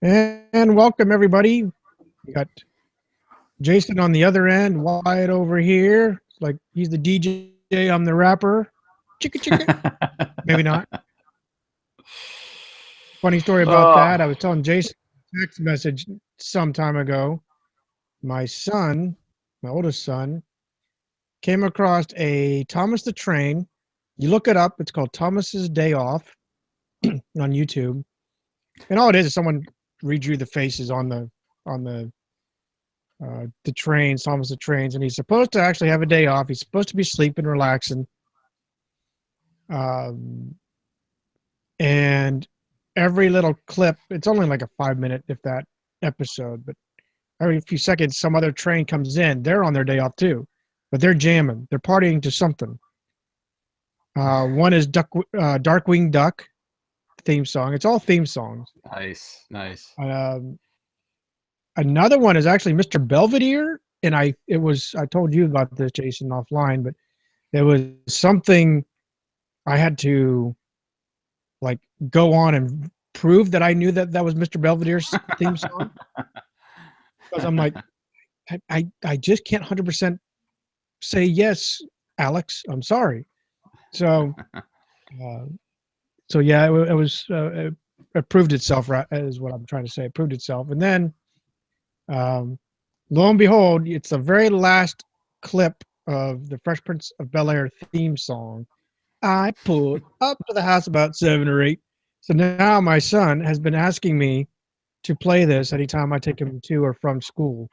And welcome everybody. We got Jason on the other end, Wyatt over here. It's like he's the DJ, I'm the rapper. Chicka chicka. Maybe not. Funny story about Oh, that. I was telling Jason a text message some time ago. My son, my oldest son, came across a Thomas the Train. You look it up, it's called Thomas's Day Off on YouTube. And all it is someone redrew the faces on the trains, Thomas the Trains, and he's supposed to actually have a day off. He's supposed to be sleeping, relaxing. Um, and every little clip, it's only like a 5 minute, if that, episode, but every few seconds, some other train comes in. They're on their day off too, but they're jamming. They're partying to something. One is Darkwing Duck theme song. It's all theme songs. nice, nice. Another one is actually Mr. Belvedere, and I told you about this, Jason, offline, but there was something I had to like go on and prove that I knew that was Mr. Belvedere's theme song, because I'm like, I just can't 100% say yes, Alex. I'm sorry. So uh, so yeah, it proved itself, right, is what I'm trying to say. It proved itself, and then um, lo and behold, it's the very last clip of the Fresh Prince of Bel-Air theme song. I pulled up to the house about 7 or 8. So now my son has been asking me to play this anytime I take him to or from school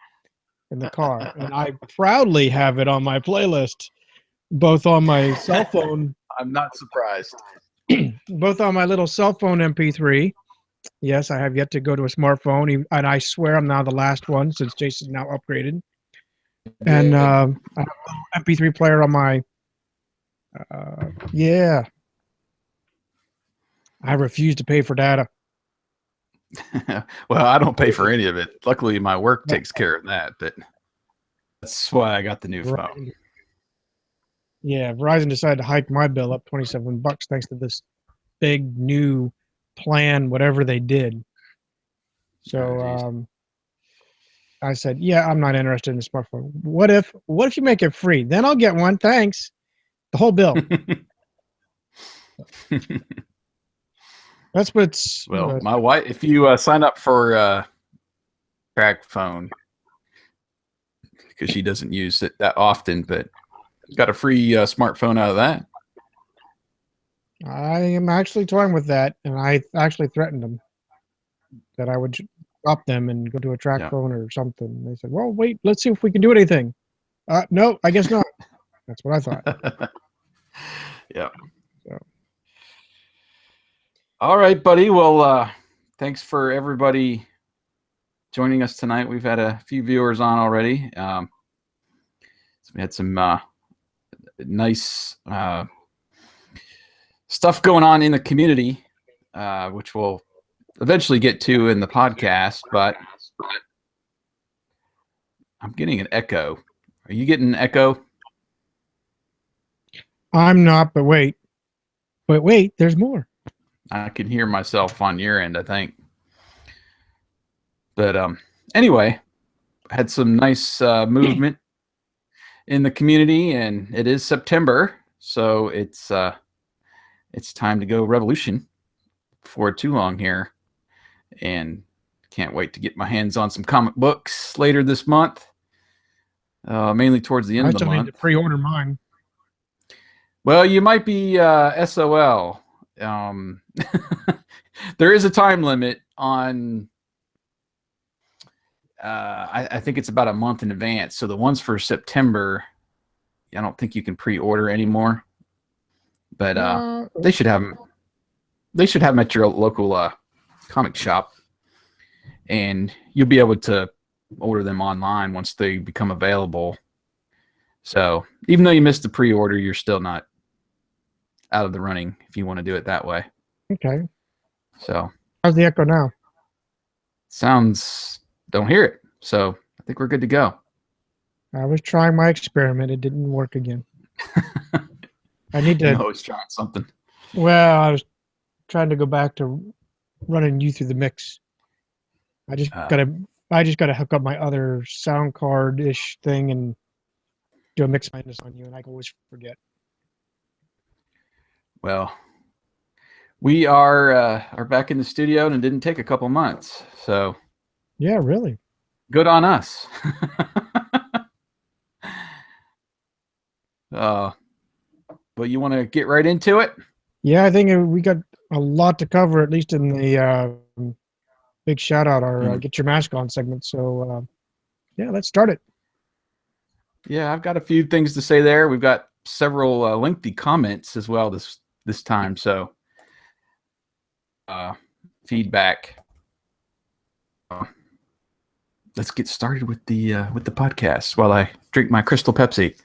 in the car. And I proudly have it on my playlist, both on my cell phone, I'm not surprised. both on my little cell phone MP3. Yes, I have yet to go to a smartphone, and I swear I'm now the last one since Jason's now upgraded. And Good. I have a little MP3 player on my, yeah, I refuse to pay for data. Well, I don't pay for any of it. Luckily, my work takes care of that, but that's why I got the new phone. Yeah, Verizon decided to hike my bill up $27 thanks to this big new plan, whatever they did. So Oh, I said, yeah, I'm not interested in a smartphone. What if you make it free? Then I'll get one. Thanks. The whole bill. That's what's well, my wife, if you sign up for track phone, because she doesn't use it that often, but got a free smartphone out of that. I am actually toying with that, and I actually threatened them that I would drop them and go to a track Yeah. phone or something. They said, well, wait, let's see if we can do anything. No, I guess not. That's what I thought. Yeah. So. All right, buddy. Well, thanks for everybody joining us tonight. We've had a few viewers on already. So we had some nice stuff going on in the community, which we'll eventually get to in the podcast, but I'm getting an echo. Are you getting an echo? I'm not, but wait, there's more. I can hear myself on your end, I think. But anyway, had some nice movement in the community, and it is September, so it's time to go revolution before too long here, and can't wait to get my hands on some comic books later this month, mainly towards the end of the month. I still need to pre-order mine. Well, you might be SOL. There is a time limit on I think it's about a month in advance. So the ones for September, I don't think you can pre-order anymore. But they should have them. They should have them at your local comic shop, and you'll be able to order them online once they become available. So even though you missed the pre-order, you're still not out of the running if you want to do it that way. Okay. So how's the echo now? Don't hear it. So I think we're good to go. I was trying my experiment. It didn't work again. I need to. You're always trying something. Well, I was trying to go back to running you through the mix. I just gotta hook up my other sound card ish thing and do a mix minus on you, and I can always forget. Well, we are back in the studio, and it didn't take a couple months. So yeah, really good on us. But you want to get right into it? Yeah, I think we got a lot to cover, at least in the big shout out our Get Your Mask On segment. So yeah, let's start it. Yeah, I've got a few things to say there. We've got several lengthy comments as well this time. So feedback. Let's get started with the podcast while I drink my Crystal Pepsi.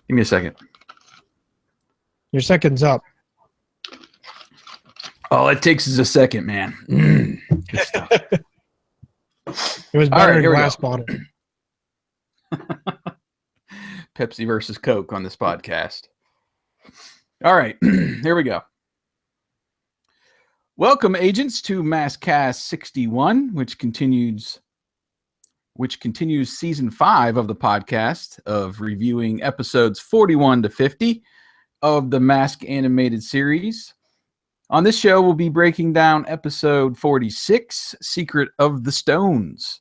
Give me a second. Your second's up. All it takes is a second, man. Good stuff. It was better in glass bottle. Pepsi versus Coke on this podcast. All right, here we go. Welcome, agents, to MASKast 61, which continues season 5 of the podcast of reviewing episodes 41 to 50 of the M.A.S.K animated series. On this show, we'll be breaking down episode 46, Secret of the Stones,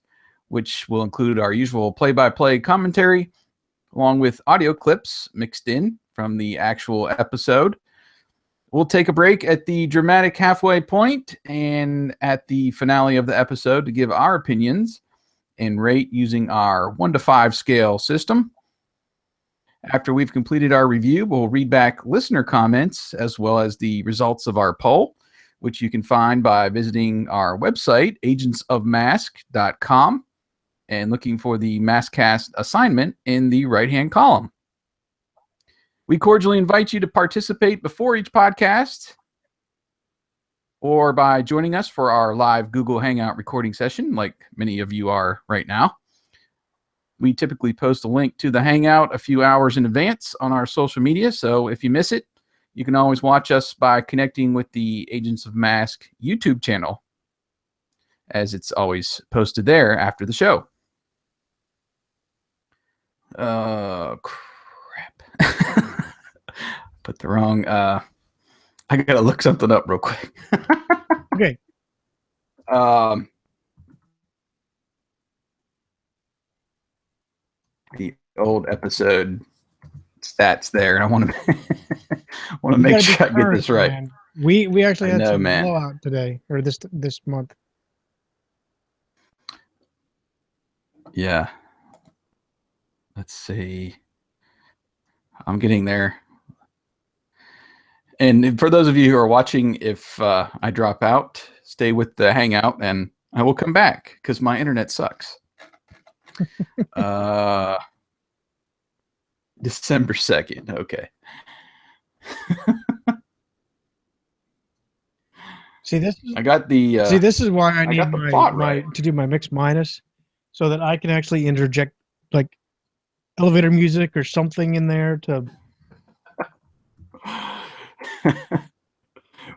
which will include our usual play-by-play commentary, along with audio clips mixed in from the actual episode. We'll take a break at the dramatic halfway point and at the finale of the episode to give our opinions and rate using our 1 to 5 scale system. After we've completed our review, we'll read back listener comments as well as the results of our poll, which you can find by visiting our website, agentsofmask.com, and looking for the MASKast assignment in the right-hand column. We cordially invite you to participate before each podcast or by joining us for our live Google Hangout recording session, like many of you are right now. We typically post a link to the Hangout a few hours in advance on our social media, so if you miss it, you can always watch us by connecting with the Agents of M.A.S.K YouTube channel, as it's always posted there after the show. Crap. Put the wrong... I gotta look something up real quick. Okay. The old episode stats there, and I want to make sure I get this right. Man. We actually had some blowout today, or this month. Yeah. Let's see. I'm getting there. And for those of you who are watching, if I drop out, stay with the Hangout, and I will come back because my internet sucks. December 2nd. Okay. See this? I got the. See, this is why I need to do my mix minus, so that I can actually interject like elevator music or something in there to.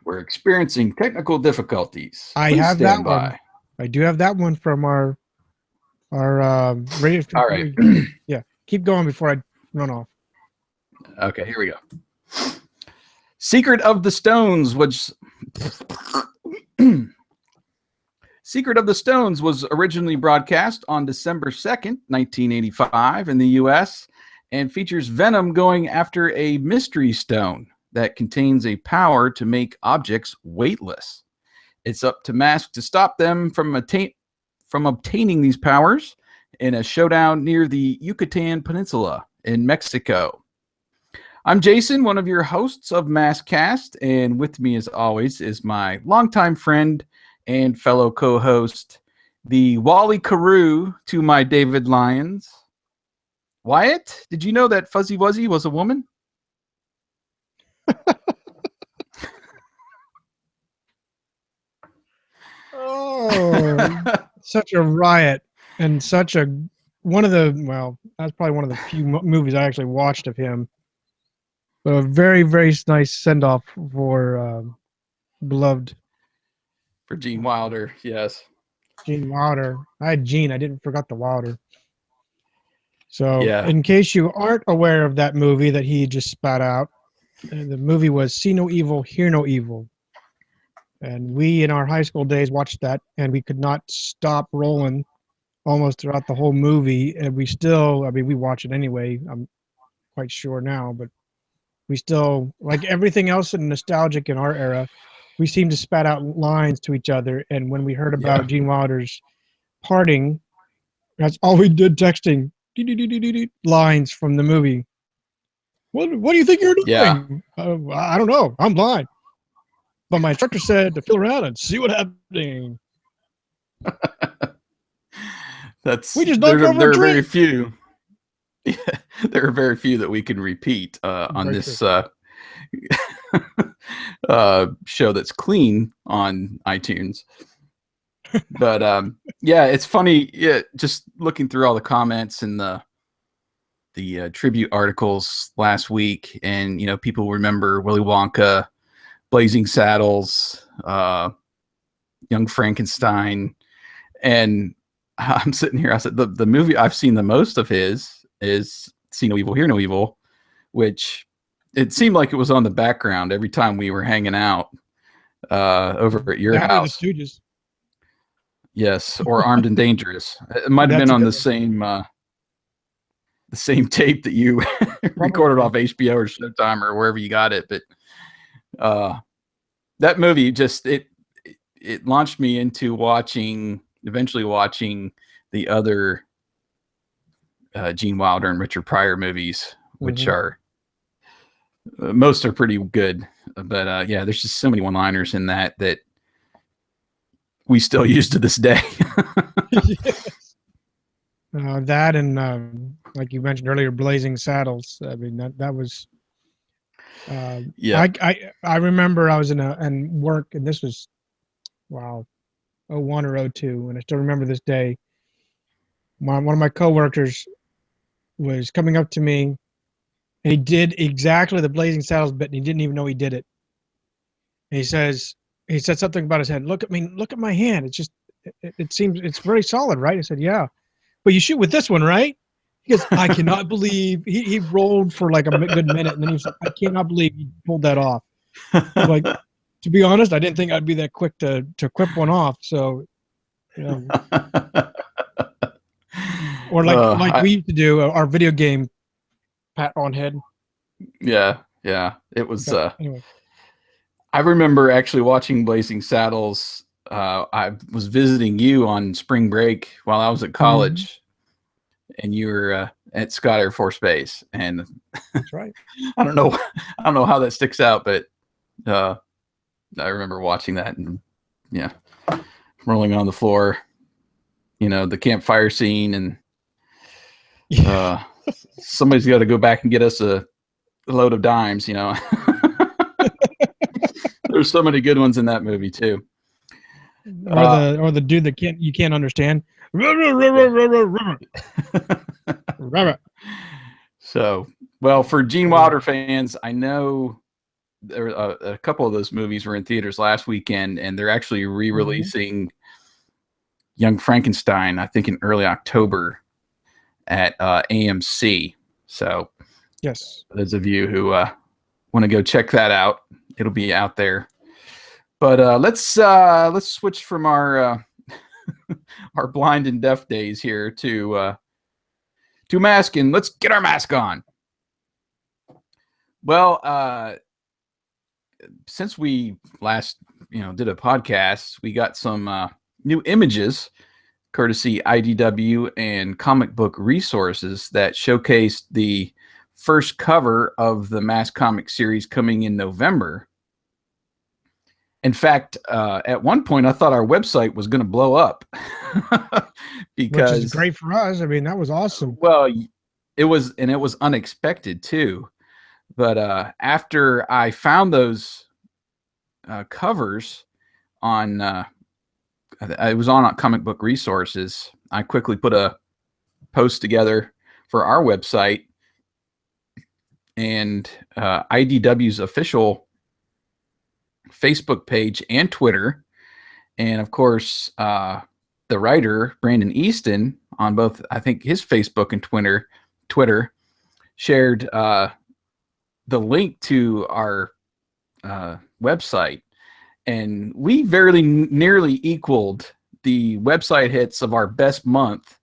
We're experiencing technical difficulties. I have that one. I do have that one from our radio. All right. Yeah. Keep going before I run off. Okay, here we go. Secret of the Stones was Secret of the Stones was originally broadcast on December 2nd, 1985 in the US and features Venom going after a mystery stone that contains a power to make objects weightless. It's up to M.A.S.K to stop them from obtaining these powers in a showdown near the Yucatan Peninsula in Mexico. I'm Jason, one of your hosts of MASKast, and with me as always is my longtime friend and fellow co-host, the Wally Carew to my David Lyons. Wyatt, did you know that Fuzzy Wuzzy was a woman? Oh, such a riot, and such a that's probably one of the few movies I actually watched of him. But a very, very nice send off for beloved for Gene Wilder. Yes. Gene Wilder. I had Gene. I didn't forgot the Wilder. So, Yeah. in case you aren't aware of that movie that he just spat out, the movie was "See No Evil, Hear No Evil," and we in our high school days watched that, and we could not stop rolling almost throughout the whole movie. And we still, I mean, we watch it anyway. I'm quite sure now, but we still, like everything else in nostalgic in our era, we seem to spat out lines to each other. And when we heard Yeah. about Gene Wilder's parting, that's all we did, texting lines from the movie. What do you think you're Yeah. doing? I don't know. I'm blind. But my instructor said to feel around and see what happening. We just knocked over a There are very tree. few. There are very few that we can repeat on Very this true. show that's clean on iTunes. But yeah, it's funny. Yeah, just looking through all the comments and the tribute articles last week, and people remember Willy Wonka, Blazing Saddles, Young Frankenstein, and I'm sitting here. I said the movie I've seen the most of his is See No Evil, Hear No Evil, which it seemed like it was on the background every time we were hanging out over at your That or the house. Stooges. Yes, or Armed and Dangerous. It might have That's been a on good the same tape that you recorded off HBO or Showtime or wherever you got it. But that movie just it launched me into eventually watching the other Gene Wilder and Richard Pryor movies, which are most are pretty good. But yeah, there's just so many one-liners in that we still use to this day. Yes. That and like you mentioned earlier, Blazing Saddles. I mean that was. Yeah. I remember I was in work, and this was wow, 01 or 02, and I still remember this day. One of my coworkers was coming up to me, and he did exactly the Blazing Saddles bit, and he didn't even know he did it. And he said something about his head. Look at me, look at my hand. It's just it seems it's very solid, right? I said, yeah, but you shoot with this one, right? He goes, I cannot believe he rolled for like a good minute, and then he was like, I cannot believe he pulled that off. I'm like, to be honest, I didn't think I'd be that quick to quip one off. So, you know, or like we used to do our video game pat on head. Yeah, it was. But anyway, I remember actually watching Blazing Saddles. I was visiting you on spring break while I was at college, and you were at Scott Air Force Base. And that's right. I don't know how that sticks out, but I remember watching that and yeah, rolling on the floor. The campfire scene, and somebody's got to go back and get us a load of dimes. There's so many good ones in that movie too. Or the dude that you can't understand. So, well, for Gene Wilder fans, I know there a couple of those movies were in theaters last weekend, and they're actually re-releasing Young Frankenstein, I think in early October at AMC. So, yes, those of you who want to go check that out, it'll be out there. But let's switch from our our blind and deaf days here to mask, and let's get our mask on. Well, since we last did a podcast, we got some new images courtesy IDW and Comic Book Resources that showcased the first cover of the M.A.S.K comic series coming in November. In fact, at one point, I thought our website was going to blow up because, which is great for us. I mean, that was awesome. Well, it was unexpected too. But after I found those covers on, it was on Comic Book Resources, I quickly put a post together for our website, and IDW's official Facebook page and Twitter, and of course the writer Brandon Easton on both, I think, his Facebook and Twitter shared the link to our website, and we very nearly equaled the website hits of our best month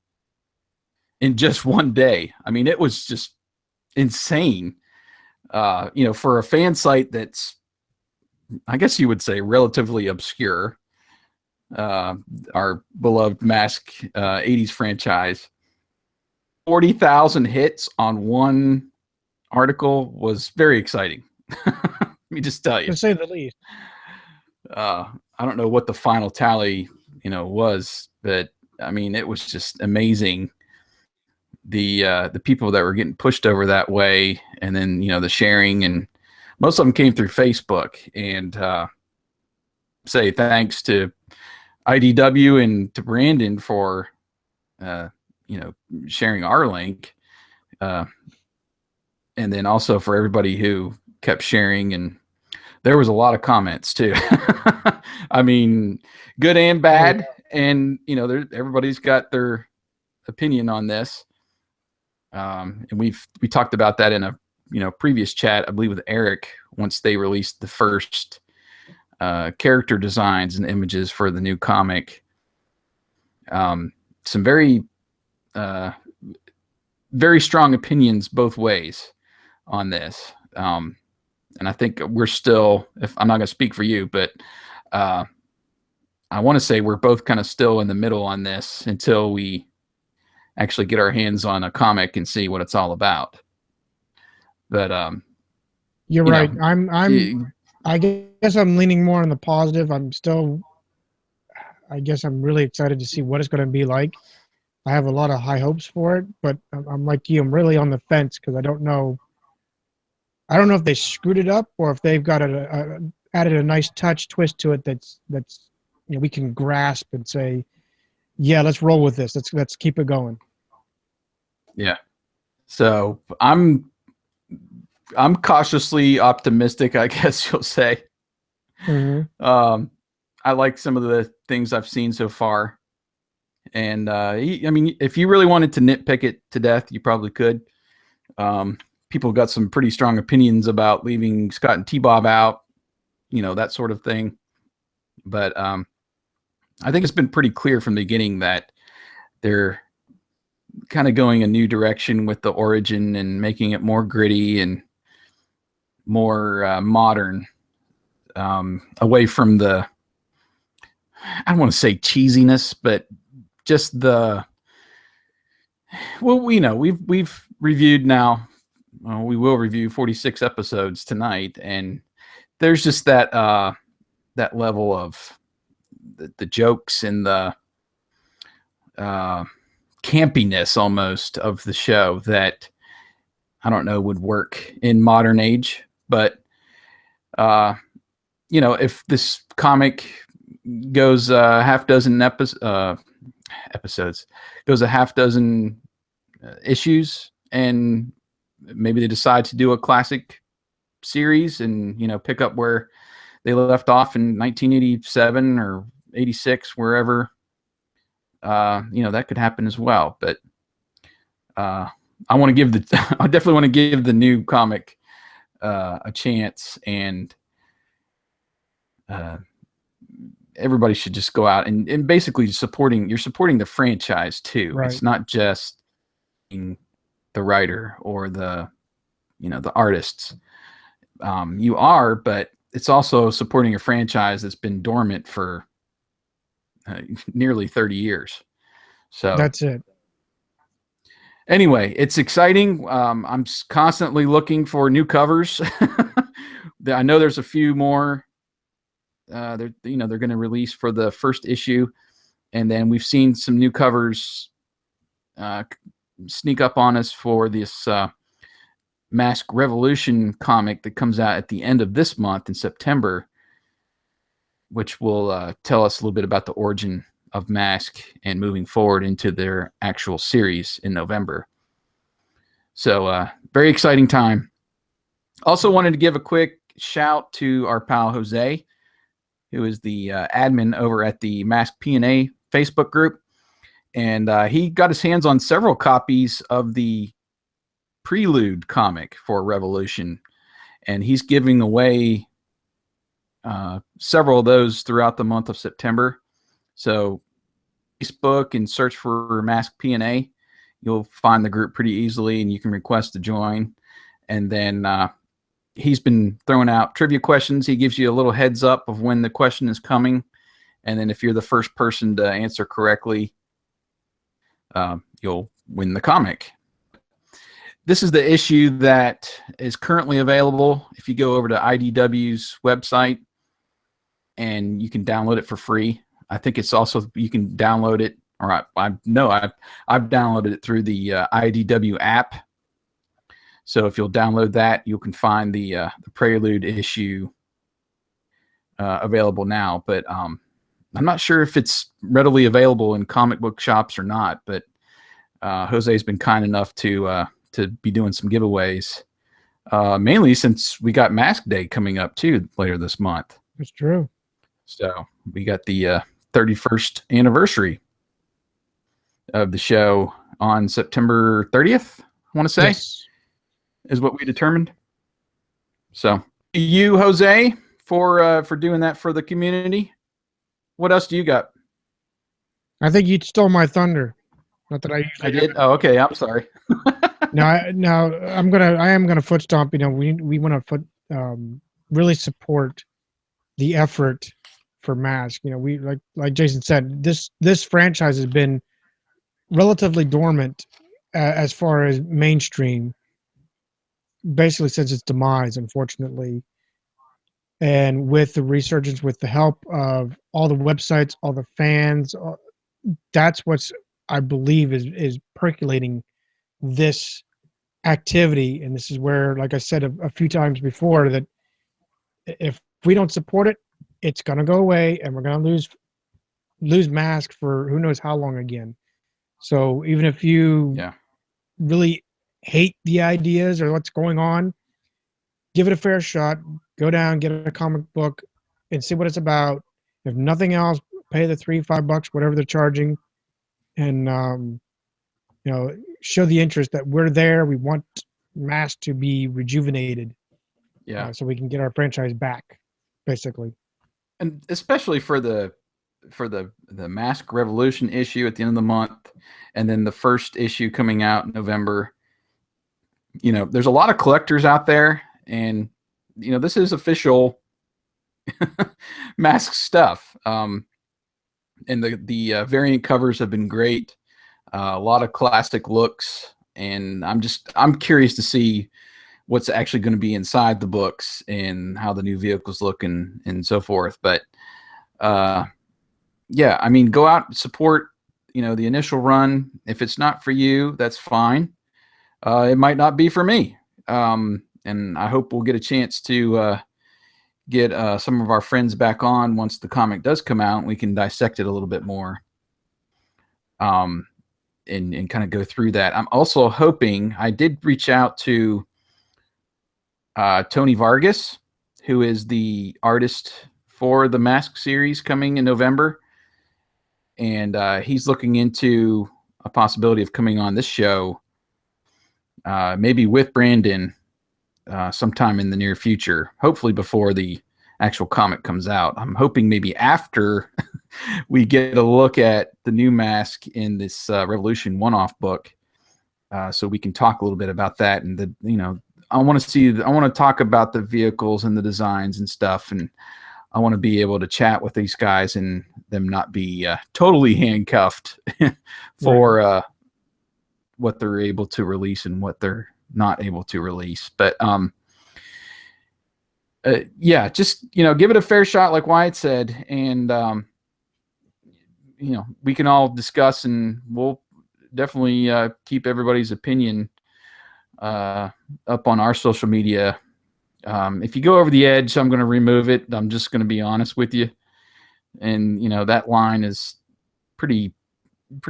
in just one day. I mean, it was just insane. For a fan site that's, I guess you would say, relatively obscure, our beloved M.A.S.K 80s franchise, 40,000 hits on one article was very exciting. Let me just tell you, to say the least. I don't know what the final tally, was, but I mean, it was just amazing. The people that were getting pushed over that way, and then the sharing, and most of them came through Facebook. And say thanks to IDW and to Brandon for sharing our link, and then also for everybody who kept sharing. And there was a lot of comments too. I mean, good and bad. And everybody's got their opinion on this. And we talked about that in a previous chat, I believe, with Eric, once they released the first character designs and images for the new comic. Some very very strong opinions both ways on this. And I think we're still, if I'm not going to speak for you, but I want to say we're both kind of still in the middle on this until we actually get our hands on a comic and see what it's all about. But you're right. I guess I'm leaning more on the positive. I guess I'm really excited to see what it's going to be like. I have a lot of high hopes for it, but I'm like you. I'm really on the fence because I don't know if they screwed it up or if they've got added a nice twist to it that's we can grasp and say, yeah, let's roll with this. Let's keep it going. Yeah. So I'm cautiously optimistic, I guess you'll say. Mm-hmm. I like some of the things I've seen so far. And I mean, if you really wanted to nitpick it to death, you probably could. People got some pretty strong opinions about leaving Scott and T-Bob out, that sort of thing. But I think it's been pretty clear from the beginning that they're kind of going a new direction with the origin and making it more gritty and more modern, away from the, I don't want to say cheesiness, but just we've reviewed now. We will review 46 episodes tonight, and there's just that level of the jokes and the campiness almost of the show that I don't know would work in modern age. But if this comic goes a half dozen episodes, goes a half dozen issues, and maybe they decide to do a classic series and pick up where they left off in 1987 or 86, wherever, that could happen as well. But I definitely want to give the new comic a chance, and everybody should just go out and basically supporting the franchise too. Right. It's not just the writer or the artists. You are, but it's also supporting a franchise that's been dormant for nearly 30 years. So that's it. Anyway, it's exciting. I'm constantly looking for new covers. I know there's a few more. They're going to release for the first issue, and then we've seen some new covers sneak up on us for this M.A.S.K Revolution comic that comes out at the end of this month in September, which will tell us a little bit about the origin of M.A.S.K and moving forward into their actual series in November. So very exciting time. Also wanted to give a quick shout to our pal Jose, who is the admin over at the M.A.S.K P&A Facebook group. And he got his hands on several copies of the Prelude comic for Revolution, and he's giving away several of those throughout the month of September. So Facebook and search for M.A.S.K P&A. You'll find the group pretty easily, and you can request to join. And then he's been throwing out trivia questions. He gives you a little heads up of when the question is coming. And then if you're the first person to answer correctly, you'll win the comic. This is the issue that is currently available. If you go over to IDW's website, and you can download it for free. I think it's also, you can download it, or I've downloaded it through the IDW app. So if you'll download that, you can find the Prelude issue available now. But I'm not sure if it's readily available in comic book shops or not. But Jose's been kind enough to be doing some giveaways, mainly since we got M.A.S.K Day coming up too later this month. That's true. So we got the 31st anniversary of the show on September 30th, I want to say, yes, is what we determined. So you, Jose, for doing that for the community. What else do you got? I think you stole my thunder. Not that I usually. I did. Oh, okay. I'm sorry. I am gonna foot stomp. You know, we want to really support the effort for M.A.S.K. You know, we like Jason said, this franchise has been relatively dormant as far as mainstream, basically since its demise, unfortunately. And with the resurgence, with the help of all the websites, all the fans, that's what's, I believe, is percolating this activity. And this is where, like I said a few times before, that if we don't support it, it's going to go away, and we're going to lose M.A.S.K for who knows how long again. So even if you really hate the ideas or what's going on, give it a fair shot. Go down, get a comic book, and see what it's about. If nothing else, pay the $3-5, whatever they're charging, and you know, show the interest that we're there. We want M.A.S.K to be rejuvenated, so we can get our franchise back, basically. And especially for the M.A.S.K Revolution issue at the end of the month, and then the first issue coming out in November. You know, there's a lot of collectors out there, and you know, this is official M.A.S.K stuff. And the variant covers have been great. A lot of classic looks, and I'm curious to see what's actually going to be inside the books and how the new vehicles look and so forth. But yeah, I mean, go out and support, you know, the initial run. If it's not for you, that's fine. It might not be for me. And I hope we'll get a chance to get some of our friends back on once the comic does come out, and we can dissect it a little bit more. And kind of go through that. I'm also hoping, I did reach out to Tony Vargas, who is the artist for the M.A.S.K series coming in November. And he's looking into a possibility of coming on this show, maybe with Brandon sometime in the near future, hopefully before the actual comic comes out. I'm hoping maybe after we get a look at the new M.A.S.K in this Revolution one-off book, so we can talk a little bit about that. And the, you know, I want to talk about the vehicles and the designs and stuff, and I want to be able to chat with these guys and them not be totally handcuffed for what they're able to release and what they're not able to release. But yeah, just, you know, give it a fair shot, like Wyatt said, and you know, we can all discuss, and we'll definitely keep everybody's opinion up on our social media. If you go over the edge, I'm going to remove it. I'm just going to be honest with you. And, you know, that line is pretty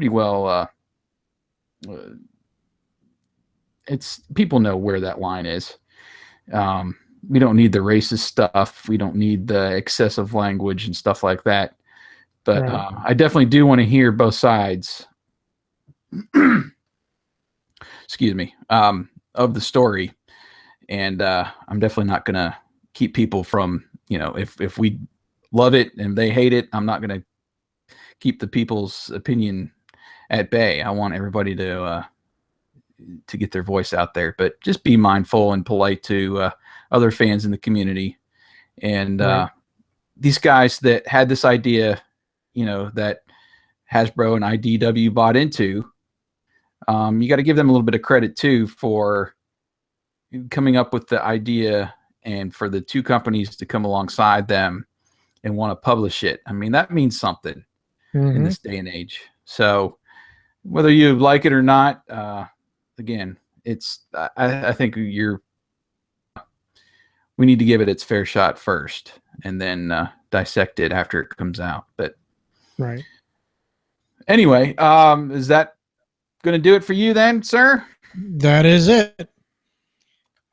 well, it's, people know where that line is. We don't need the racist stuff. We don't need the excessive language and stuff like that. But I definitely do want to hear both sides excuse me, of the story. And I'm definitely not going to keep people from, if we love it and they hate it, I'm not going to keep the people's opinion at bay. I want everybody to get their voice out there, but just be mindful and polite to other fans in the community. And Right. These guys that had this idea, that Hasbro and IDW bought into, you got to give them a little bit of credit too for coming up with the idea and for the two companies to come alongside them and want to publish it. I mean, that means something in this day and age. So whether you like it or not, again, I think we need to give it its fair shot first and then dissect it after it comes out. But right. Anyway, is that going to do it for you then, sir? That is it.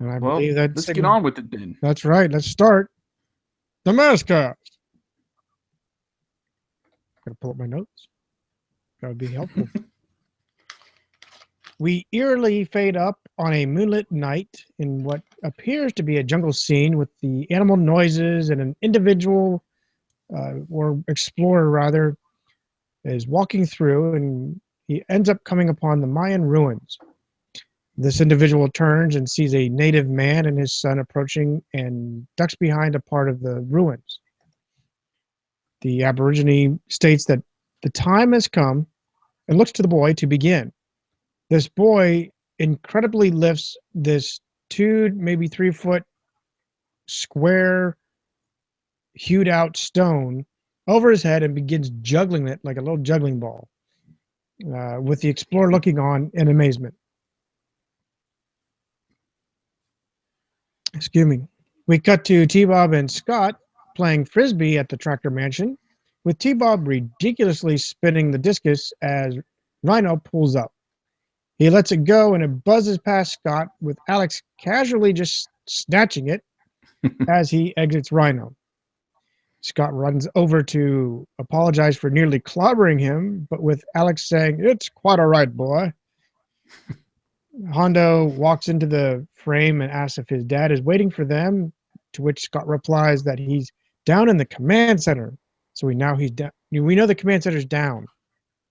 And I believe that's let's get on with it then. That's right. Let's start the MASKast. Gotta pull up my notes. That would be helpful. We eerily fade up on a moonlit night in what appears to be a jungle scene with the animal noises and an individual or explorer rather is walking through, and he ends up coming upon the Mayan ruins. This individual turns and sees a native man and his son approaching and ducks behind a part of the ruins. The Aborigine states that the time has come and looks to the boy to begin. This boy incredibly lifts this 2, maybe 3 foot square hewed out stone over his head and begins juggling it like a little juggling ball, with the explorer looking on in amazement. Excuse me. We cut to T-Bob and Scott playing frisbee at the Tractor Mansion, with T-Bob ridiculously spinning the discus as Rhino pulls up. He lets it go and it buzzes past Scott, with Alex casually just snatching it as he exits Rhino. Scott runs over to apologize for nearly clobbering him, but with Alex saying, "It's quite all right, boy." Hondo walks into the frame and asks if his dad is waiting for them, to which Scott replies that he's down in the command center. So we know the command center's down.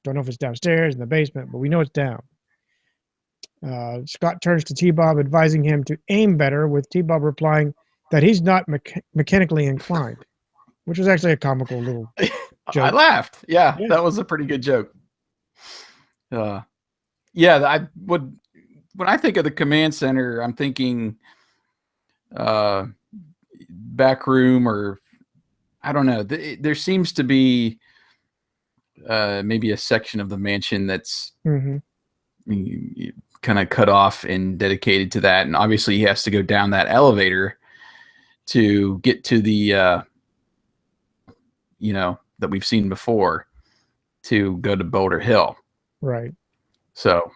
Don't know if it's downstairs in the basement, but we know it's down. Scott turns to T-Bob, advising him to aim better, with T-Bob replying that he's not mechanically inclined, which was actually a comical little joke. I laughed. Yeah, that was a pretty good joke. I would, when I think of the command center, I'm thinking back room, or I don't know. There seems to be maybe a section of the mansion that's kind of cut off and dedicated to that. And obviously he has to go down that elevator to get to the, that we've seen before, to go to Boulder Hill. Right. So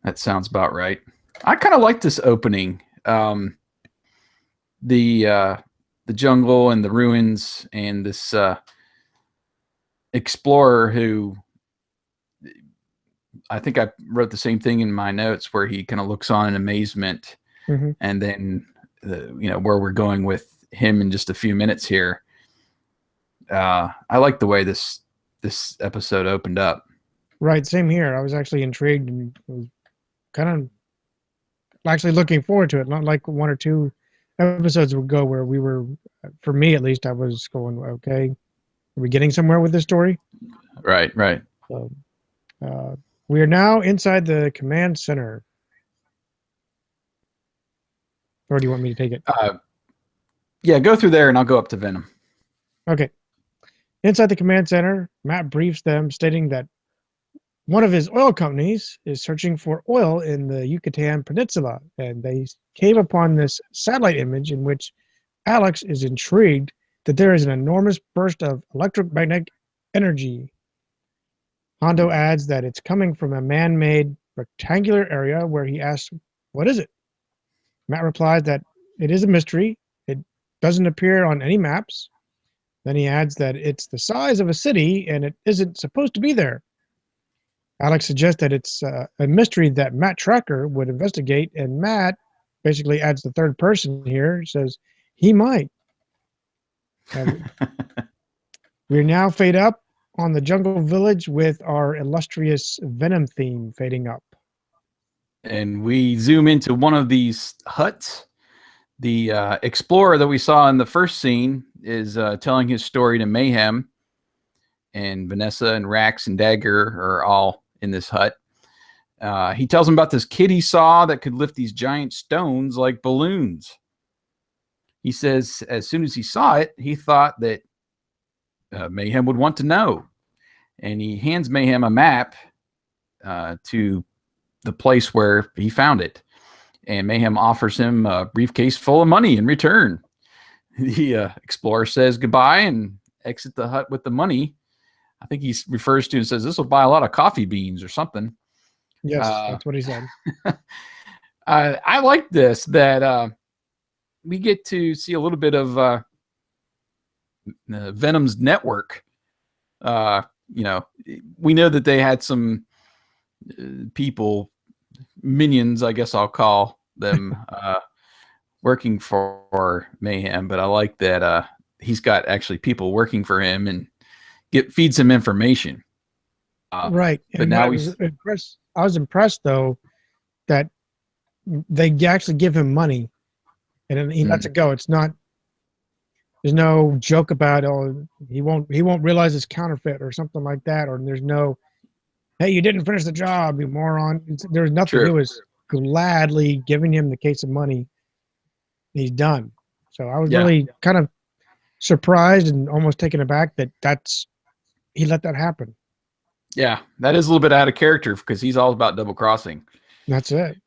that sounds about right. I kind of like this opening. The jungle and the ruins and this explorer who, I think I wrote the same thing in my notes, where he kind of looks on in amazement, and then where we're going with him in just a few minutes here. I like the way this episode opened up. Right, same here. I was actually intrigued and was kind of actually looking forward to it. Not like 1 or 2 episodes ago where we were, for me at least, I was going, okay, are we getting somewhere with this story? Right. So, we are now inside the command center. Or do you want me to take it? Yeah, go through there and I'll go up to Venom. Okay. Inside the command center, Matt briefs them, stating that one of his oil companies is searching for oil in the Yucatan Peninsula, and they came upon this satellite image in which Alex is intrigued that there is an enormous burst of electromagnetic energy. Hondo adds that it's coming from a man-made rectangular area, where he asks, "What is it?" Matt replies that it is a mystery. It doesn't appear on any maps. Then he adds that it's the size of a city and it isn't supposed to be there. Alex suggests that it's a mystery that Matt Tracker would investigate, and Matt basically adds the third person here, says he might. We're now fade up on the jungle village with our illustrious Venom theme fading up. And we zoom into one of these huts. The explorer that we saw in the first scene is telling his story to Mayhem, and Vanessa and Rax and Dagger are all in this hut. He tells him about this kid he saw that could lift these giant stones like balloons. He says as soon as he saw it, he thought that Mayhem would want to know. And he hands Mayhem a map to the place where he found it. And Mayhem offers him a briefcase full of money in return. The explorer says goodbye and exits the hut with the money. I think he refers to and says, this will buy a lot of coffee beans or something. Yes, that's what he said. I like this, that we get to see a little bit of Venom's network. We know that they had some people, minions, I guess I'll call them, working for Mayhem, but I like that he's got actually people working for him and feeds him information. Right. But and now I was impressed though that they actually give him money and he lets it go. It's not, there's no joke about, oh, he won't realize it's counterfeit or something like that, or there's no, hey, you didn't finish the job, you moron. There's nothing. True. He was gladly giving him the case of money. He's done. So I was really kind of surprised and almost taken aback that he let that happen. Yeah, that is a little bit out of character because he's all about double crossing. That's it.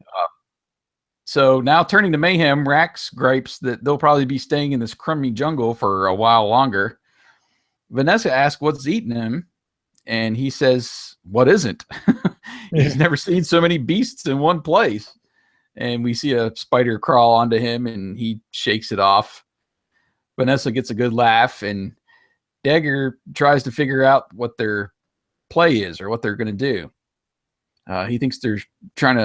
So now turning to Mayhem, Rax gripes that they'll probably be staying in this crummy jungle for a while longer. Vanessa asks what's eating him, and he says, what isn't? He's never seen so many beasts in one place. And we see a spider crawl onto him, and he shakes it off. Vanessa gets a good laugh, and Dagger tries to figure out what their play is or what they're going to do. He thinks they're going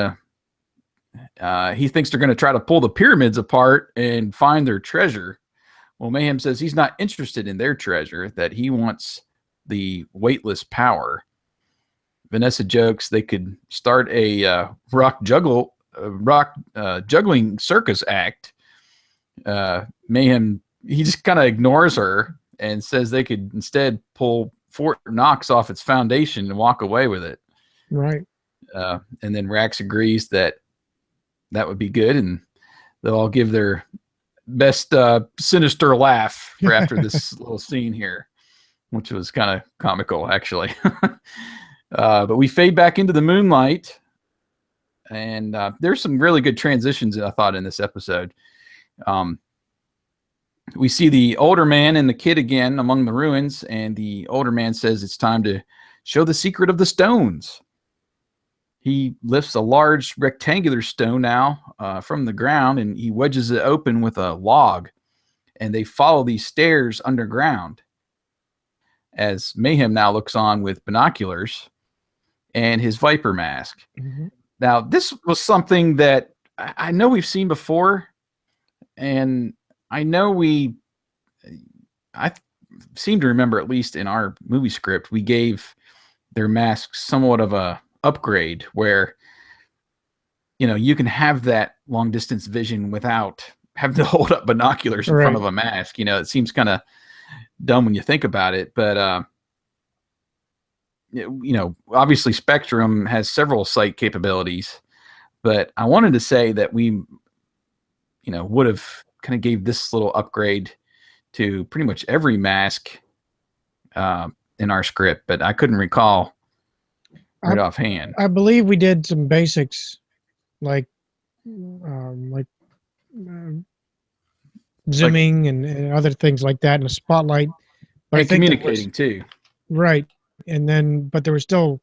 to try to pull the pyramids apart and find their treasure. Well, Mayhem says he's not interested in their treasure, that he wants the weightless power. Vanessa jokes they could start a rock juggling circus act. Mayhem, he just kind of ignores her and says they could instead pull Fort Knox off its foundation and walk away with it. Right. And then Rax agrees that would be good, and they'll all give their best sinister laugh for after this little scene here, which was kind of comical, actually. But we fade back into the moonlight, and there's some really good transitions, I thought, in this episode. We see the older man and the kid again among the ruins, and the older man says it's time to show the secret of the stones. He lifts a large rectangular stone now from the ground, and he wedges it open with a log, and they follow these stairs underground as Mayhem now looks on with binoculars and his Viper mask. Mm-hmm. Now, this was something that I know we've seen before, and I know I seem to remember, at least in our movie script, we gave their masks somewhat of a upgrade where, you can have that long distance vision without having to hold up binoculars in front of a mask. It seems kind of dumb when you think about it, but obviously Spectrum has several sight capabilities, but I wanted to say that we would have kind of gave this little upgrade to pretty much every mask in our script, but I couldn't recall offhand. I believe we did some basics like zooming and other things like that in a spotlight. But and communicating too. Right. And then, but there were still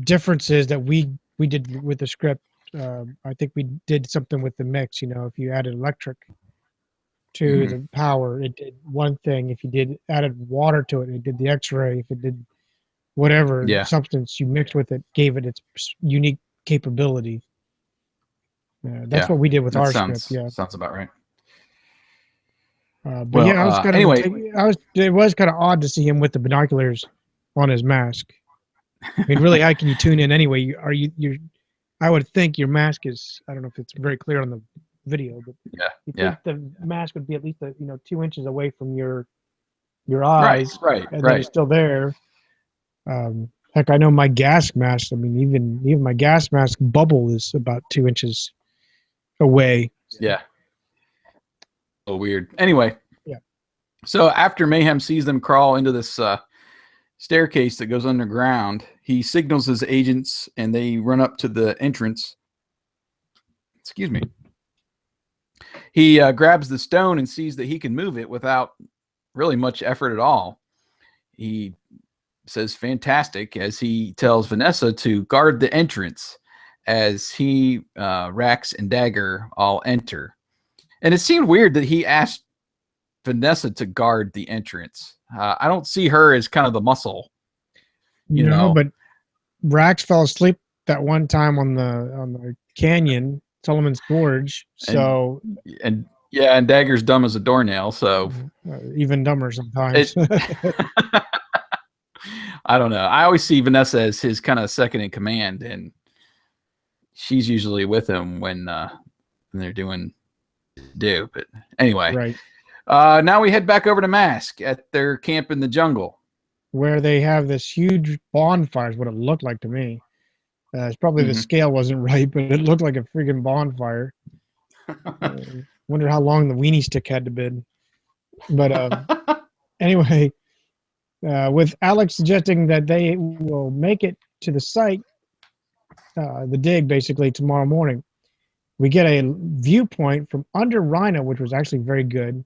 differences that we did with the script. I think we did something with the mix, if you added electric to the power, it did one thing. If you added water to it, it did the X-ray. If it did whatever Yeah. substance you mixed with it gave it its unique capability. That's Yeah. what we did with That our script. sounds Yeah. sounds about right. But Well, yeah, I was kind of anyway, it was kind of odd to see him with the binoculars on his mask. I mean, really, how can you tune in anyway? You're I would think your mask is, I don't know if it's very clear on the video, but yeah, you yeah. think the mask would be at least 2 inches away from your Right, eyes, right, and then right. it's still there. Heck, I know my gas mask. I mean, even my gas mask bubble is about 2 inches away. Yeah. Oh, weird. Anyway, Yeah. so after Mayhem sees them crawl into this staircase that goes underground, he signals his agents and they run up to the entrance. Excuse me. He grabs the stone and sees that he can move it without really much effort at all. He says fantastic as he tells Vanessa to guard the entrance as he, Rax, and Dagger all enter. And it seemed weird that he asked Vanessa to guard the entrance. I don't see her as kind of the muscle, you No, know. but Rax fell asleep that one time on the canyon, Solomon's Gorge. And So and yeah, and Dagger's dumb as a doornail, so even dumber sometimes. it I don't know. I always see Vanessa as his kind of second in command, and she's usually with him when they're doing do. But anyway, Right. now we head back over to M.A.S.K at their camp in the jungle. Where they have this huge bonfire is what it looked like to me. It's probably the scale wasn't right, but it looked like a freaking bonfire. Wonder how long the weenie stick had to been. But anyway, with Alex suggesting that they will make it to the site, the dig basically tomorrow morning, we get a viewpoint from under Rhino, which was actually very good.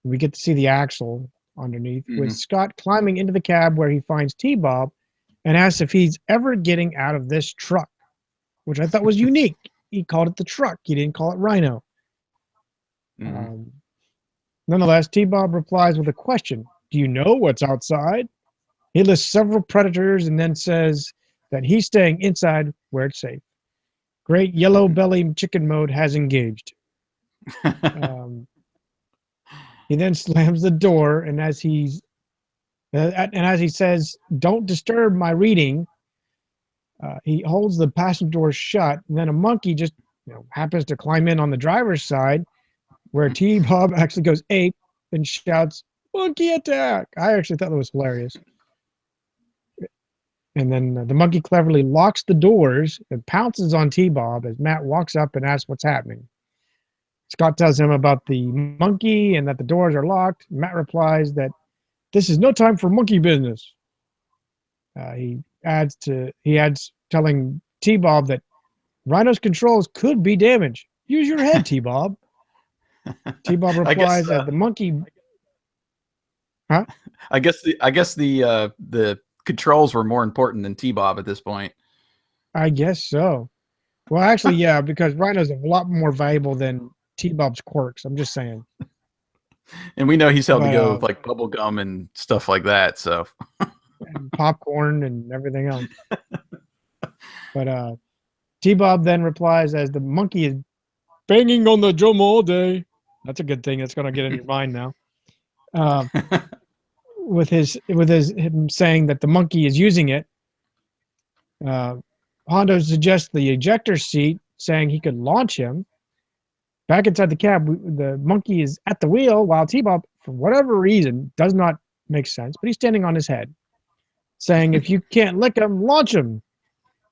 We get to see the axle underneath, with Scott climbing into the cab where he finds T-Bob and asks if he's ever getting out of this truck, which I thought was unique. He called it the truck. He didn't call it Rhino. Nonetheless, T-Bob replies with a question. Do you know what's outside? He lists several predators and then says that he's staying inside where it's safe. Great yellow belly chicken mode has engaged. He then slams the door, and as he says, "Don't disturb my reading," he holds the passenger door shut. And then a monkey just happens to climb in on the driver's side, where T-Bob actually goes ape and shouts, "Monkey attack!" I actually thought that was hilarious. And then the monkey cleverly locks the doors and pounces on T-Bob as Matt walks up and asks what's happening. Scott tells him about the monkey and that the doors are locked. Matt replies that this is no time for monkey business. He adds telling T-Bob that Rhino's controls could be damaged. Use your head, T-Bob. T-Bob replies as the monkey. Huh? I guess the controls were more important than T-Bob at this point. I guess so. Well, actually, yeah, because Rhino's a lot more valuable than T-Bob's quirks. I'm just saying. And we know he's held to go with like bubble gum and stuff like that. So and popcorn and everything else. But T-Bob then replies as the monkey is banging on the drum all day. That's a good thing. That's going to get in your mind now. With him saying that the monkey is using it. Hondo suggests the ejector seat, saying he could launch him. Back inside the cab, the monkey is at the wheel while T-Bob, for whatever reason, does not make sense, but he's standing on his head, saying, if you can't lick him, launch him.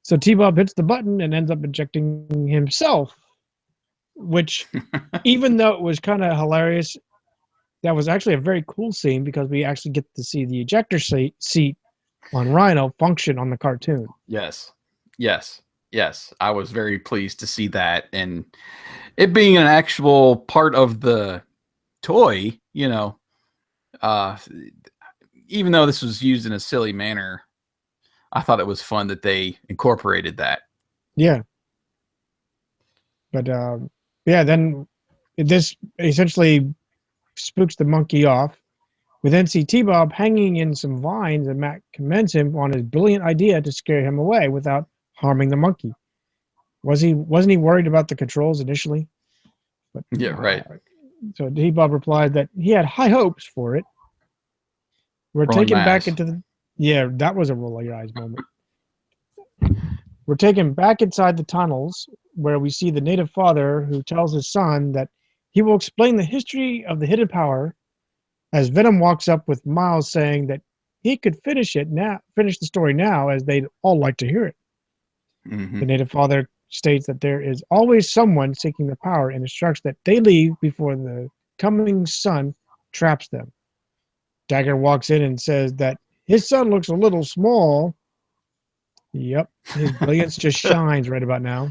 So T-Bob hits the button and ends up ejecting himself, which, even though it was kind of hilarious, that was actually a very cool scene because we actually get to see the ejector seat on Rhino function on the cartoon. Yes. I was very pleased to see that, and it being an actual part of the toy, even though this was used in a silly manner, I thought it was fun that they incorporated that. Yeah. But then this essentially spooks the monkey off. We then see T-Bob hanging in some vines, and Matt commends him on his brilliant idea to scare him away without harming the monkey. Wasn't he worried about the controls initially? But, Yeah, right. So T-Bob replied that he had high hopes for it. We're Rolling taken my back eyes. into the that was a roll of your eyes moment. We're taken back inside the tunnels where we see the native father who tells his son that he will explain the history of the hidden power as Venom walks up with Miles saying that he could finish the story now as they'd all like to hear it. Mm-hmm. The native father states that there is always someone seeking the power and instructs that they leave before the coming son traps them. Dagger walks in and says that his son looks a little small. Yep, his brilliance just shines right about now.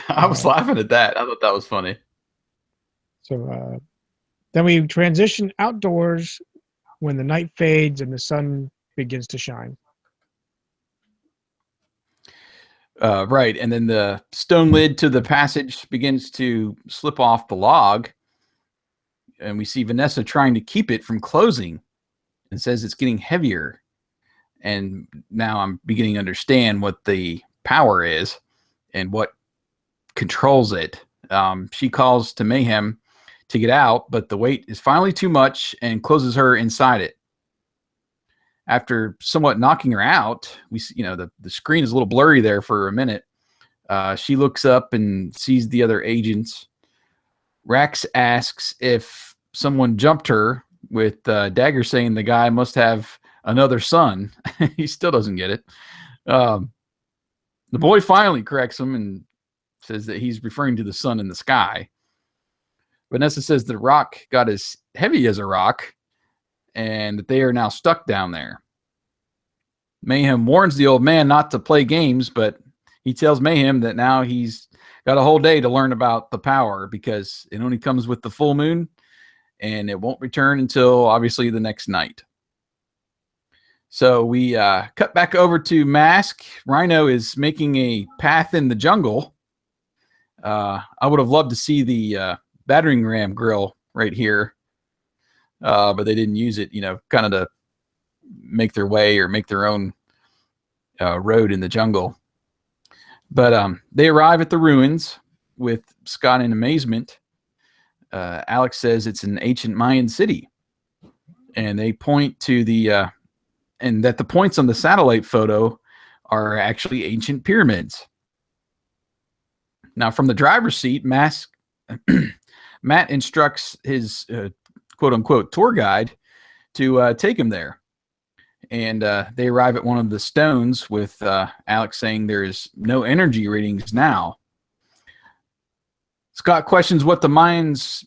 I was laughing at that. I thought that was funny. So then we transition outdoors when the night fades and the sun begins to shine. Right, and then the stone lid to the passage begins to slip off the log, and we see Vanessa trying to keep it from closing and says it's getting heavier. And now I'm beginning to understand what the power is and what controls it. She calls to Mayhem to get out, but the weight is finally too much and closes her inside it. After somewhat knocking her out, we see, the screen is a little blurry there for a minute. She looks up and sees the other agents. Rax asks if someone jumped her, with Dagger saying the guy must have another son. He still doesn't get it. The boy finally corrects him and says that he's referring to the sun in the sky. Vanessa says the rock got as heavy as a rock and that they are now stuck down there. Mayhem warns the old man not to play games, but he tells Mayhem that now he's got a whole day to learn about the power because it only comes with the full moon and it won't return until obviously the next night. So we cut back over to M.A.S.K. Rhino is making a path in the jungle. I would have loved to see the battering ram grill right here, but they didn't use it, kind of to make their way or make their own road in the jungle. But they arrive at the ruins with Scott in amazement. Alex says it's an ancient Mayan city, and they point to and that the points on the satellite photo are actually ancient pyramids. Now, from the driver's seat, Matt instructs his quote-unquote tour guide to take him there. And they arrive at one of the stones with Alex saying there is no energy readings now. Scott questions what the Mayans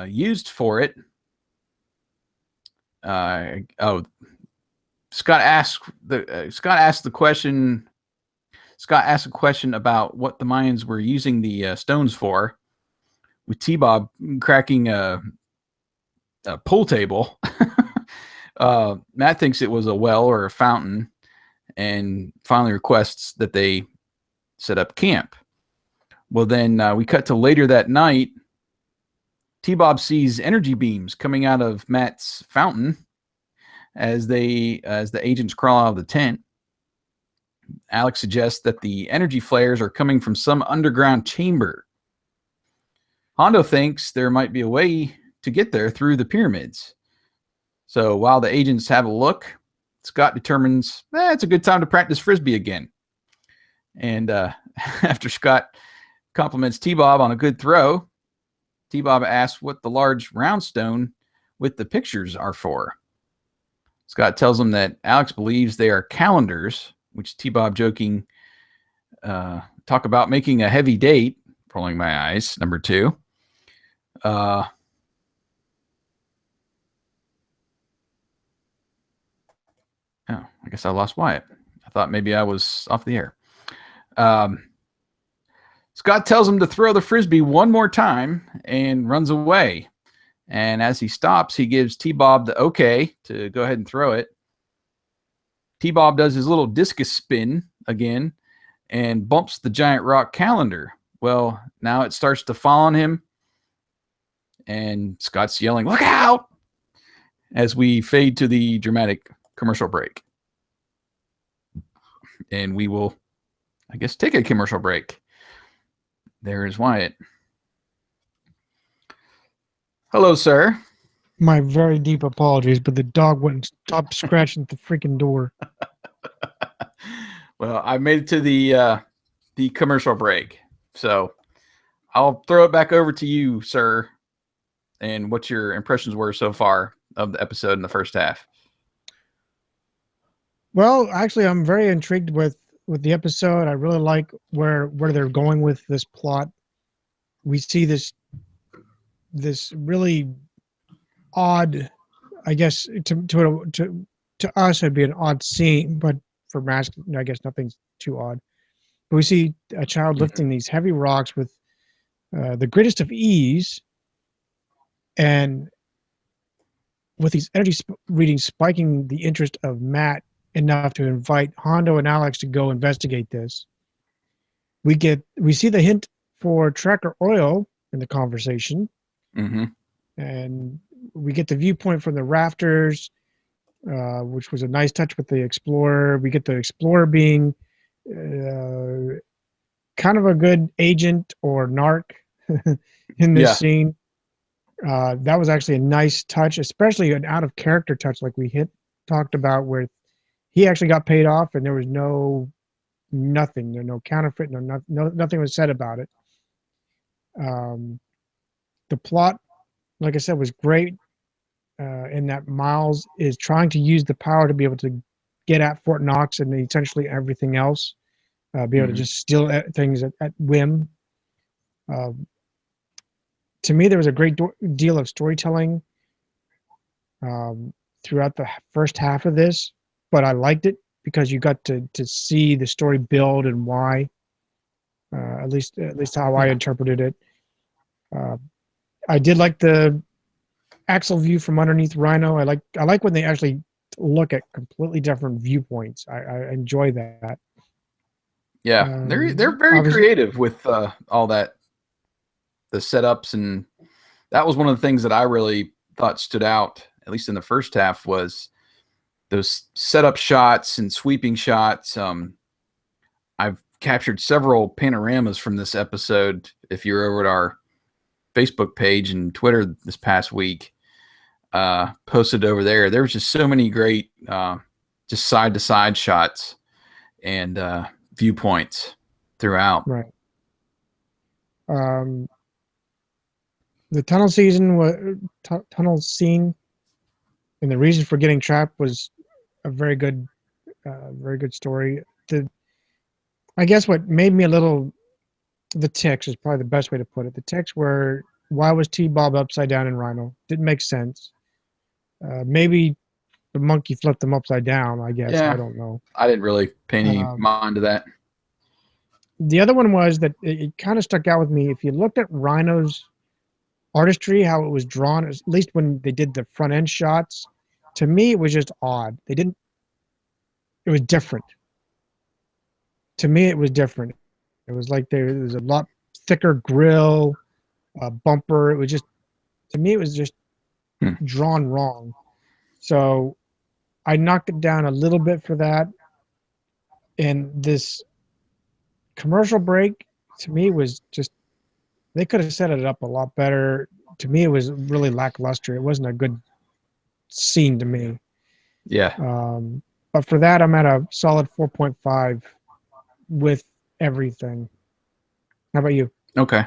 used for it. Scott asks a question about what the Mayans were using the stones for, with T-Bob cracking a pool table. Matt thinks it was a well or a fountain and finally requests that they set up camp. Well, then we cut to later that night. T-Bob sees energy beams coming out of Matt's fountain as the agents crawl out of the tent. Alex suggests that the energy flares are coming from some underground chamber. Hondo thinks there might be a way to get there through the pyramids. So while the agents have a look, Scott determines it's a good time to practice Frisbee again. And after Scott compliments T-Bob on a good throw, T-Bob asks what the large round stone with the pictures are for. Scott tells him that Alex believes they are calendars, which T-Bob joking talk about making a heavy date, rolling my eyes, number 2. I guess I lost Wyatt. I thought maybe I was off the air. Scott tells him to throw the Frisbee one more time and runs away. And as he stops, he gives T-Bob the okay to go ahead and throw it. T-Bob does his little discus spin again and bumps the giant rock calendar. Well, now it starts to fall on him. And Scott's yelling, "Look out!" as we fade to the dramatic commercial break. And we will, I guess, take a commercial break. There is Wyatt. Hello, sir. My very deep apologies, but the dog wouldn't stop scratching at the freaking door. Well, I made it to the commercial break, so I'll throw it back over to you, sir, and what your impressions were so far of the episode in the first half. Well, actually, I'm very intrigued with the episode. I really like where they're going with this plot. We see this really odd, I guess to us it'd be an odd scene, but for M.A.S.K, I guess nothing's too odd. But we see a child lifting these heavy rocks with the greatest of ease, and with these energy readings spiking the interest of Matt enough to invite Hondo and Alex to go investigate this. We see the hint for Tracker Oil in the conversation, and we get the viewpoint from the rafters, which was a nice touch with the Explorer. We get the Explorer being kind of a good agent or narc in this scene. That was actually a nice touch, especially an out of character touch like we talked about, where he actually got paid off and there was nothing, no counterfeit, nothing was said about it. The plot, like I said, was great, in that Miles is trying to use the power to be able to get at Fort Knox and essentially everything else, be able to just steal things at whim. To me, there was a great deal of storytelling throughout the first half of this, but I liked it because you got to see the story build and why. At least how I interpreted it. I did like the axle view from underneath Rhino. I like when they actually look at completely different viewpoints. I enjoy that. Yeah, they're very creative with all that, the setups, and that was one of the things that I really thought stood out, at least in the first half, was those setup shots and sweeping shots. I've captured several panoramas from this episode. If you're over at our Facebook page and Twitter this past week, posted over there, there was just so many great just side to side shots and viewpoints throughout. Right. The tunnel scene and the reason for getting trapped was a very good story. I guess what made me the ticks is probably the best way to put it. The ticks were, why was T-Bob upside down in Rhino? Didn't make sense. Maybe the monkey flipped them upside down, I guess. Yeah, I don't know. I didn't really pay any mind to that. The other one was that it kind of stuck out with me. If you looked at Rhino's artistry, how it was drawn, at least when they did the front end shots, to me it was just odd. It was different. To me it was different. It was like there was a lot thicker grill, bumper. It was just, to me it was just drawn wrong. So I knocked it down a little bit for that. And this commercial break, to me, was just, they could have set it up a lot better. To me, it was really lackluster. It wasn't a good scene to me. Yeah. But for that, I'm at a solid 4.5 with everything. How about you? Okay.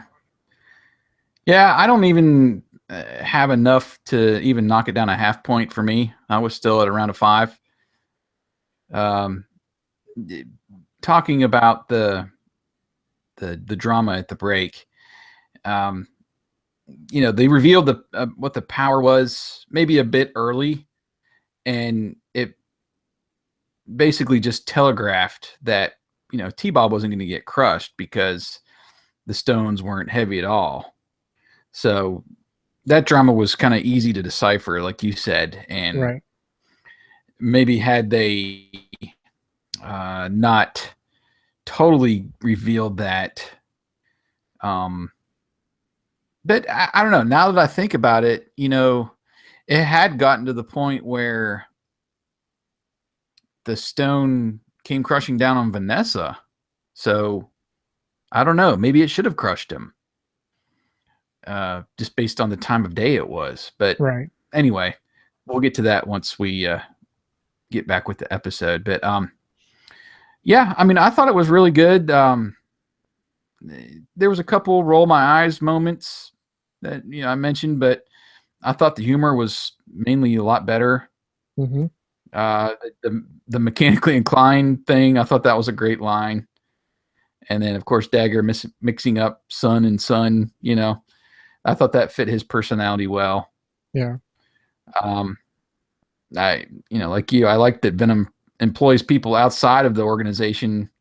Yeah, I don't even have enough to even knock it down a half point for me. I was still at around a 5. Talking about the drama at the break, they revealed what the power was maybe a bit early, and it basically just telegraphed that T-Bob wasn't going to get crushed because the stones weren't heavy at all. So that drama was kind of easy to decipher, like you said, and maybe had they not totally revealed that. But I don't know. Now that I think about it, it had gotten to the point where the stone came crushing down on Vanessa. So I don't know. Maybe it should have crushed him, just based on the time of day it was. But Right. anyway, we'll get to that once we get back with the episode. But yeah, I mean, I thought it was really good. There was a couple roll my eyes moments that I mentioned, but I thought the humor was mainly a lot better. Mm-hmm. The mechanically inclined thing, I thought that was a great line. And then, of course, Dagger mixing up sun and sun. I thought that fit his personality well. Yeah. Like you, I like that Venom employs people outside of the organization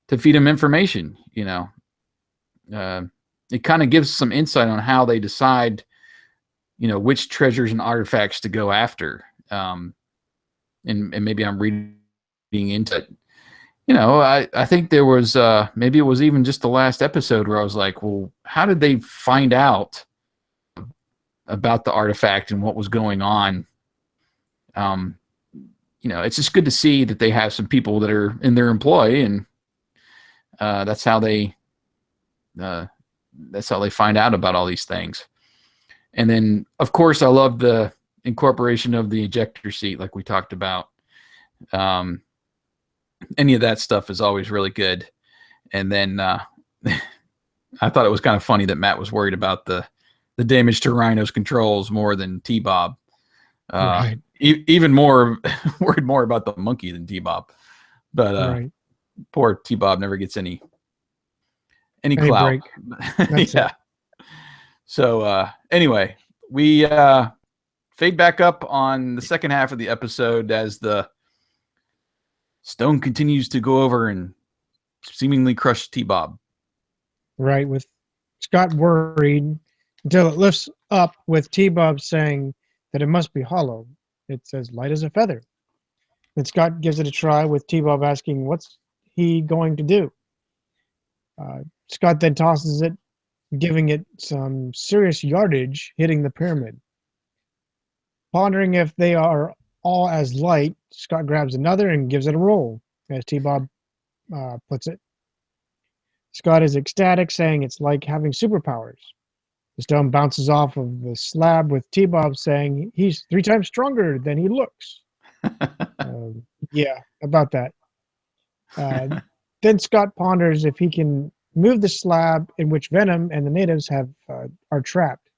to feed him information. It kind of gives some insight on how they decide, which treasures and artifacts to go after. And maybe I'm reading into it. I think there was maybe it was even just the last episode where I was like, well, how did they find out about the artifact and what was going on? It's just good to see that they have some people that are in their employ, and that's how they find out about all these things. And then, of course, I love the incorporation of the ejector seat, like we talked about. Any of that stuff is always really good. And then I thought it was kind of funny that Matt was worried about the damage to Rhino's controls more than T-Bob. Right. Even more worried more about the monkey than T-Bob. But Right. poor T-Bob never gets any clout. Yeah. It. So anyway, we fade back up on the second half of the episode as the Stone continues to go over and seemingly crush T-Bob. Right, with Scott worried until it lifts up with T-Bob saying that it must be hollow. It's as light as a feather. And Scott gives it a try with T-Bob asking what's he going to do. Scott then tosses it, giving it some serious yardage, hitting the pyramid. Pondering if they are all as light, Scott grabs another and gives it a roll, as T-Bob puts it. Scott is ecstatic, saying it's like having superpowers. The stone bounces off of the slab with T-Bob saying he's 3 times stronger than he looks. Yeah, about that. Then Scott ponders if he can move the slab in which Venom and the natives are trapped.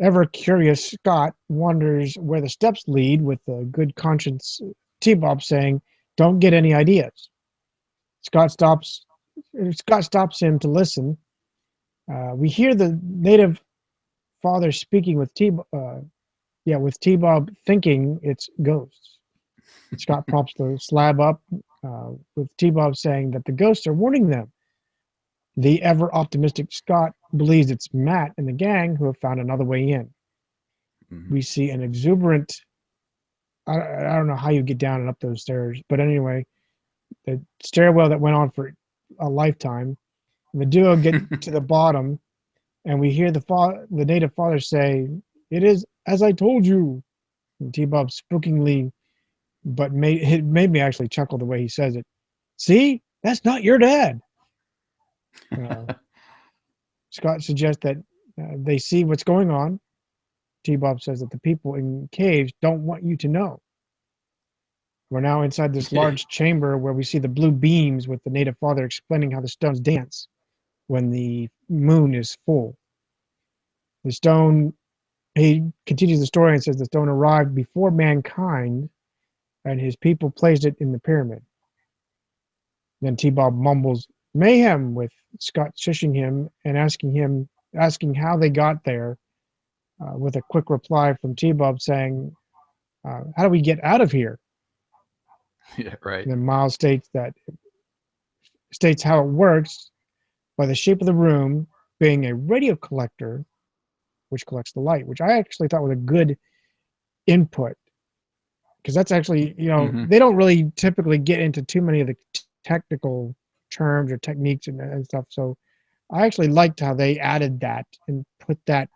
Ever curious, Scott wonders where the steps lead, with a good conscience T-Bob saying, "Don't get any ideas." Scott stops him to listen. We hear the native father speaking with T-Bob, thinking it's ghosts. Scott props the slab up, with T-Bob saying that the ghosts are warning them. The ever-optimistic Scott believes it's Matt and the gang who have found another way in. Mm-hmm. We see an exuberant... I don't know how you get down and up those stairs, but anyway, the stairwell that went on for a lifetime. The duo get to the bottom, and we hear the native father say, "It is as I told you." And T-Bob spookingly, but it made me actually chuckle the way he says it. "See, that's not your dad." Scott suggests that they see what's going on. T-Bob says that the people in caves don't want you to know. We're now inside this large chamber where we see the blue beams, with the native father explaining how the stones dance when the moon is full. He continues the story and says the stone arrived before mankind and his people placed it in the pyramid. Then T-Bob mumbles mayhem, with Scott shushing him and asking how they got there, with a quick reply from T-Bob saying, "How do we get out of here?" Yeah, right. And then Miles states how it works by the shape of the room being a radio collector, which collects the light, which I actually thought was a good input, because that's actually, they don't really typically get into too many of the technical terms or techniques and stuff. So I actually liked how they added that and put that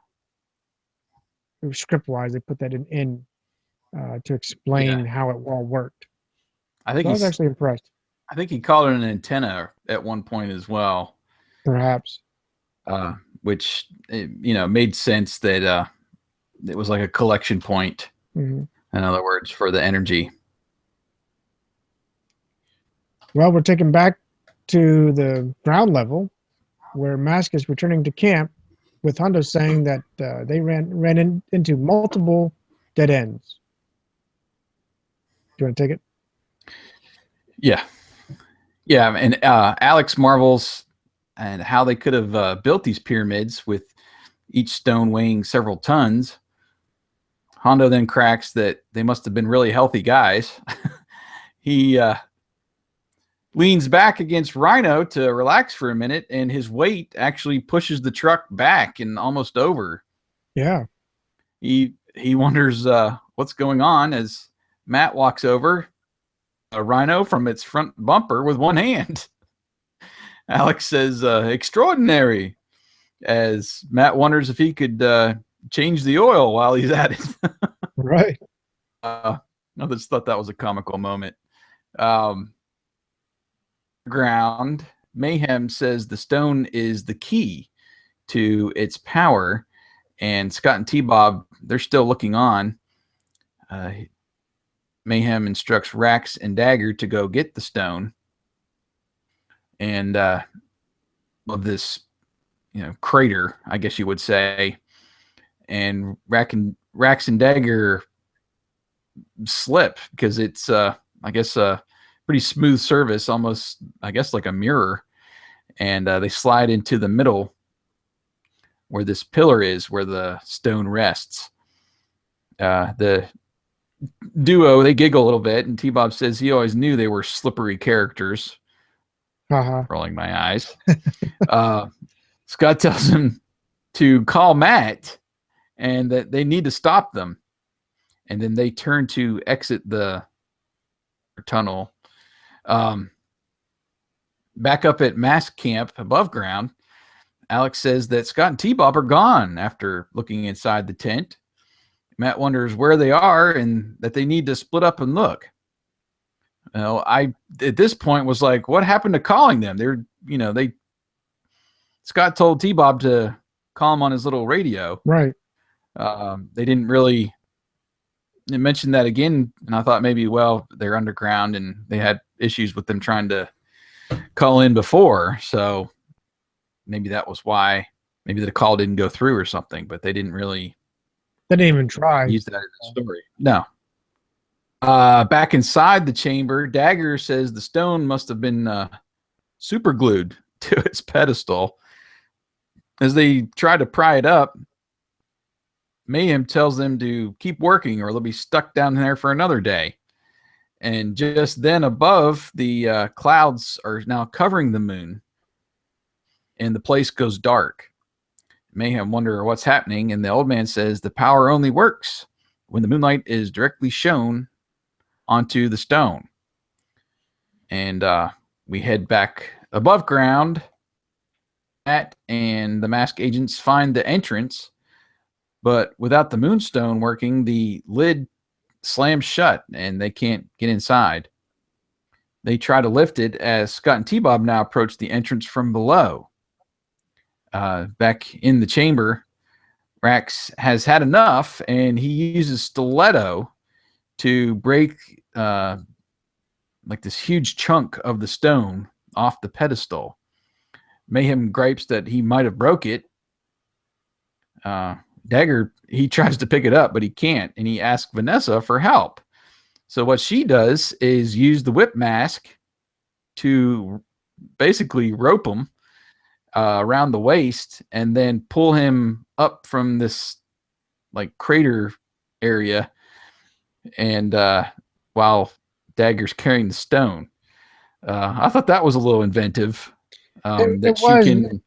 script wise, they put that in to explain how it all worked. I think so I was actually impressed. I think he called it an antenna at one point as well. Perhaps. Which made sense that it was like a collection point. Mm-hmm. In other words, for the energy. Well, we're taken back to the ground level where M.A.S.K is returning to camp with Hondo saying that they ran into multiple dead ends. Do you want to take it? Yeah. And Alex marvels and how they could have built these pyramids with each stone weighing several tons. Hondo then cracks that they must have been really healthy guys. He leans back against Rhino to relax for a minute, and his weight actually pushes the truck back and almost over. Yeah. He wonders what's going on as Matt walks over a Rhino from its front bumper with one hand. Alex says, extraordinary, as Matt wonders if he could change the oil while he's at it. Right. I just thought that was a comical moment. Ground, Mayhem says the stone is the key to its power, and Scott and T-Bob, they're still looking on. Mayhem instructs Rax and Dagger to go get the stone, and of this, crater, I guess you would say. And Rax and Dagger slip because it's, I guess, a pretty smooth surface, almost, I guess, like a mirror. And they slide into the middle where this pillar is, where the stone rests. The duo, they giggle a little bit, and T-Bob says he always knew they were slippery characters. Rolling my eyes. Scott tells him to call Matt and that they need to stop them. And then they turn to exit the tunnel. Back up at M.A.S.K camp above ground, Alex says that Scott and T-Bob are gone after looking inside the tent. Matt wonders where they are and that they need to split up and look. I at this point was like, what happened to calling them? Scott told T-Bob to call him on his little radio. Right. They didn't really mention that again, and I thought maybe, well, they're underground and they had issues with them trying to call in before, so maybe that was why. Maybe the call didn't go through or something, but they didn't really. They didn't even try. Use that in the story. No. Back inside the chamber, Dagger says the stone must have been super glued to its pedestal. As they try to pry it up, Mayhem tells them to keep working or they'll be stuck down there for another day. And just then above, the clouds are now covering the moon, and the place goes dark. Mayhem wonder what's happening, and the old man says the power only works when the moonlight is directly shown onto the stone. And we head back above ground. Matt and the M.A.S.K agents find the entrance, but without the moonstone working, the lid slams shut and they can't get inside. They try to lift it as Scott and T-Bob now approach the entrance from below. Back in the chamber, Rax has had enough, and he uses stiletto to break like this huge chunk of the stone off the pedestal. Mayhem gripes that he might have broke it. Dagger, he tries to pick it up, but he can't, and he asks Vanessa for help. So what she does is use the whip mask to basically rope him around the waist and then pull him up from this like crater area, and while Dagger's carrying the stone. I thought that was a little inventive, that she can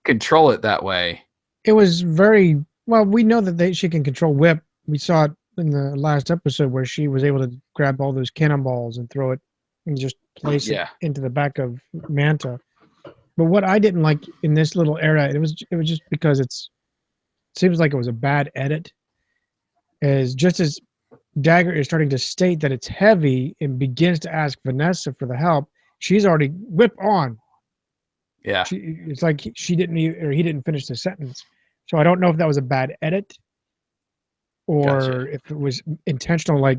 control it that way. It was very well. We know that she can control whip. We saw it in the last episode where she was able to grab all those cannonballs and throw it and just place it into the back of Manta. But what I didn't like in this little era, it was just because it seems like it was a bad edit. is just as Dagger is starting to state that it's heavy and begins to ask Vanessa for the help, she's already whip on. Yeah. It's like she didn't or he didn't finish the sentence. So I don't know if that was a bad edit Gotcha. or if it was intentional, like,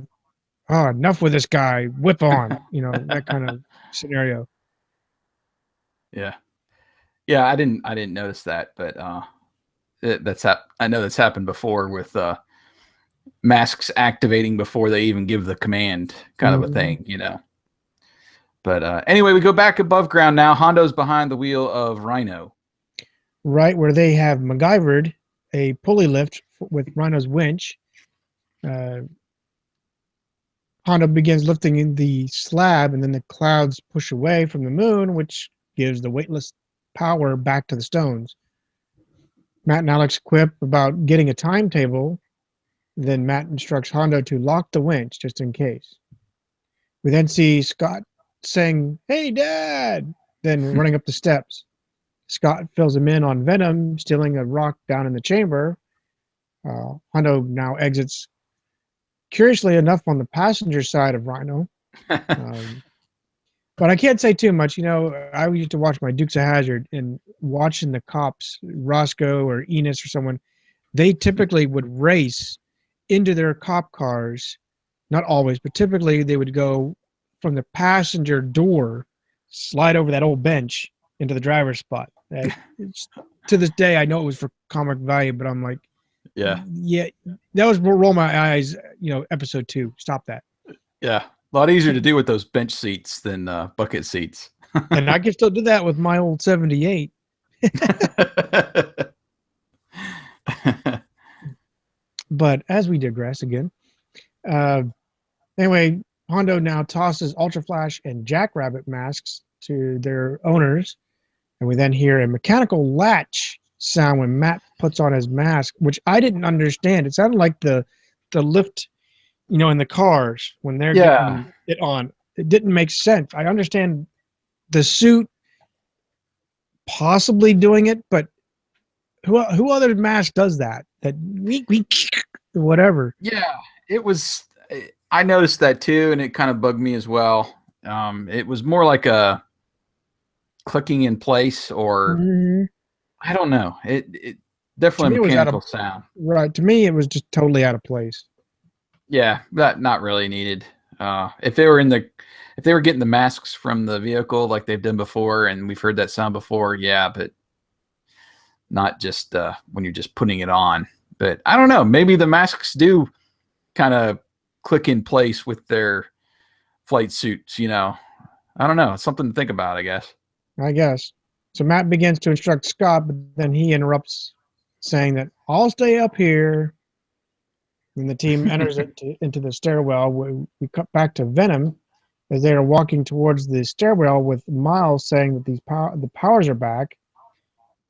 oh, enough with this guy, whip on, that kind of scenario. Yeah. Yeah, I didn't notice that, but I know that's happened before with masks activating before they even give the command, kind of a thing, But anyway, we go back above ground now. Hondo's behind the wheel of Rhino. Right where they have MacGyvered a pulley lift with Rhino's winch. Uh, Hondo begins lifting in the slab, and then the clouds push away from the moon, which gives the weightless power back to the stones. Matt and Alex quip about getting a timetable. Then Matt instructs Hondo to lock the winch just in case. We then see Scott saying, "Hey, Dad!" Then running up the steps. Scott fills him in on Venom stealing a rock down in the chamber. Hondo now exits, curiously enough, on the passenger side of Rhino. Um, but I can't say too much. I used to watch my Dukes of Hazzard, and watching the cops, Roscoe or Enos or someone, they typically would race into their cop cars. Not always, but typically they would go from the passenger door, slide over that old bench into the driver's spot. To this day, I know it was for comic value, but I'm like, Yeah. yeah, that was roll my eyes. Episode 2. Stop that. Yeah. A lot easier to do with those bench seats than bucket seats. And I can still do that with my old 78. But as we digress again, uh, anyway, Hondo now tosses Ultra Flash and Jackrabbit masks to their owners, and we then hear a mechanical latch sound when Matt puts on his mask, which I didn't understand. It sounded like the lift, in the cars when they're Yeah. getting it on. It didn't make sense. I understand the suit possibly doing it, but who other mask does that? That we whatever. Yeah. It was. I noticed that too, and it kind of bugged me as well. It was more like a clicking in place, or Mm-hmm. I don't know. It To definitely a me, it was out mechanical of sound. right. To me, it was just totally out of place. Yeah, that not really needed. If they were if they were getting the masks from the vehicle like they've done before, and we've heard that sound before, yeah, but not just when you're just putting it on. But I don't know. Maybe the masks do kind of click in place with their flight suits. I don't know. It's something to think about, I guess. I guess. So Matt begins to instruct Scott, but then he interrupts, saying that I'll stay up here. And the team enters into the stairwell. We cut back to Venom as they are walking towards the stairwell, with Miles saying that the powers are back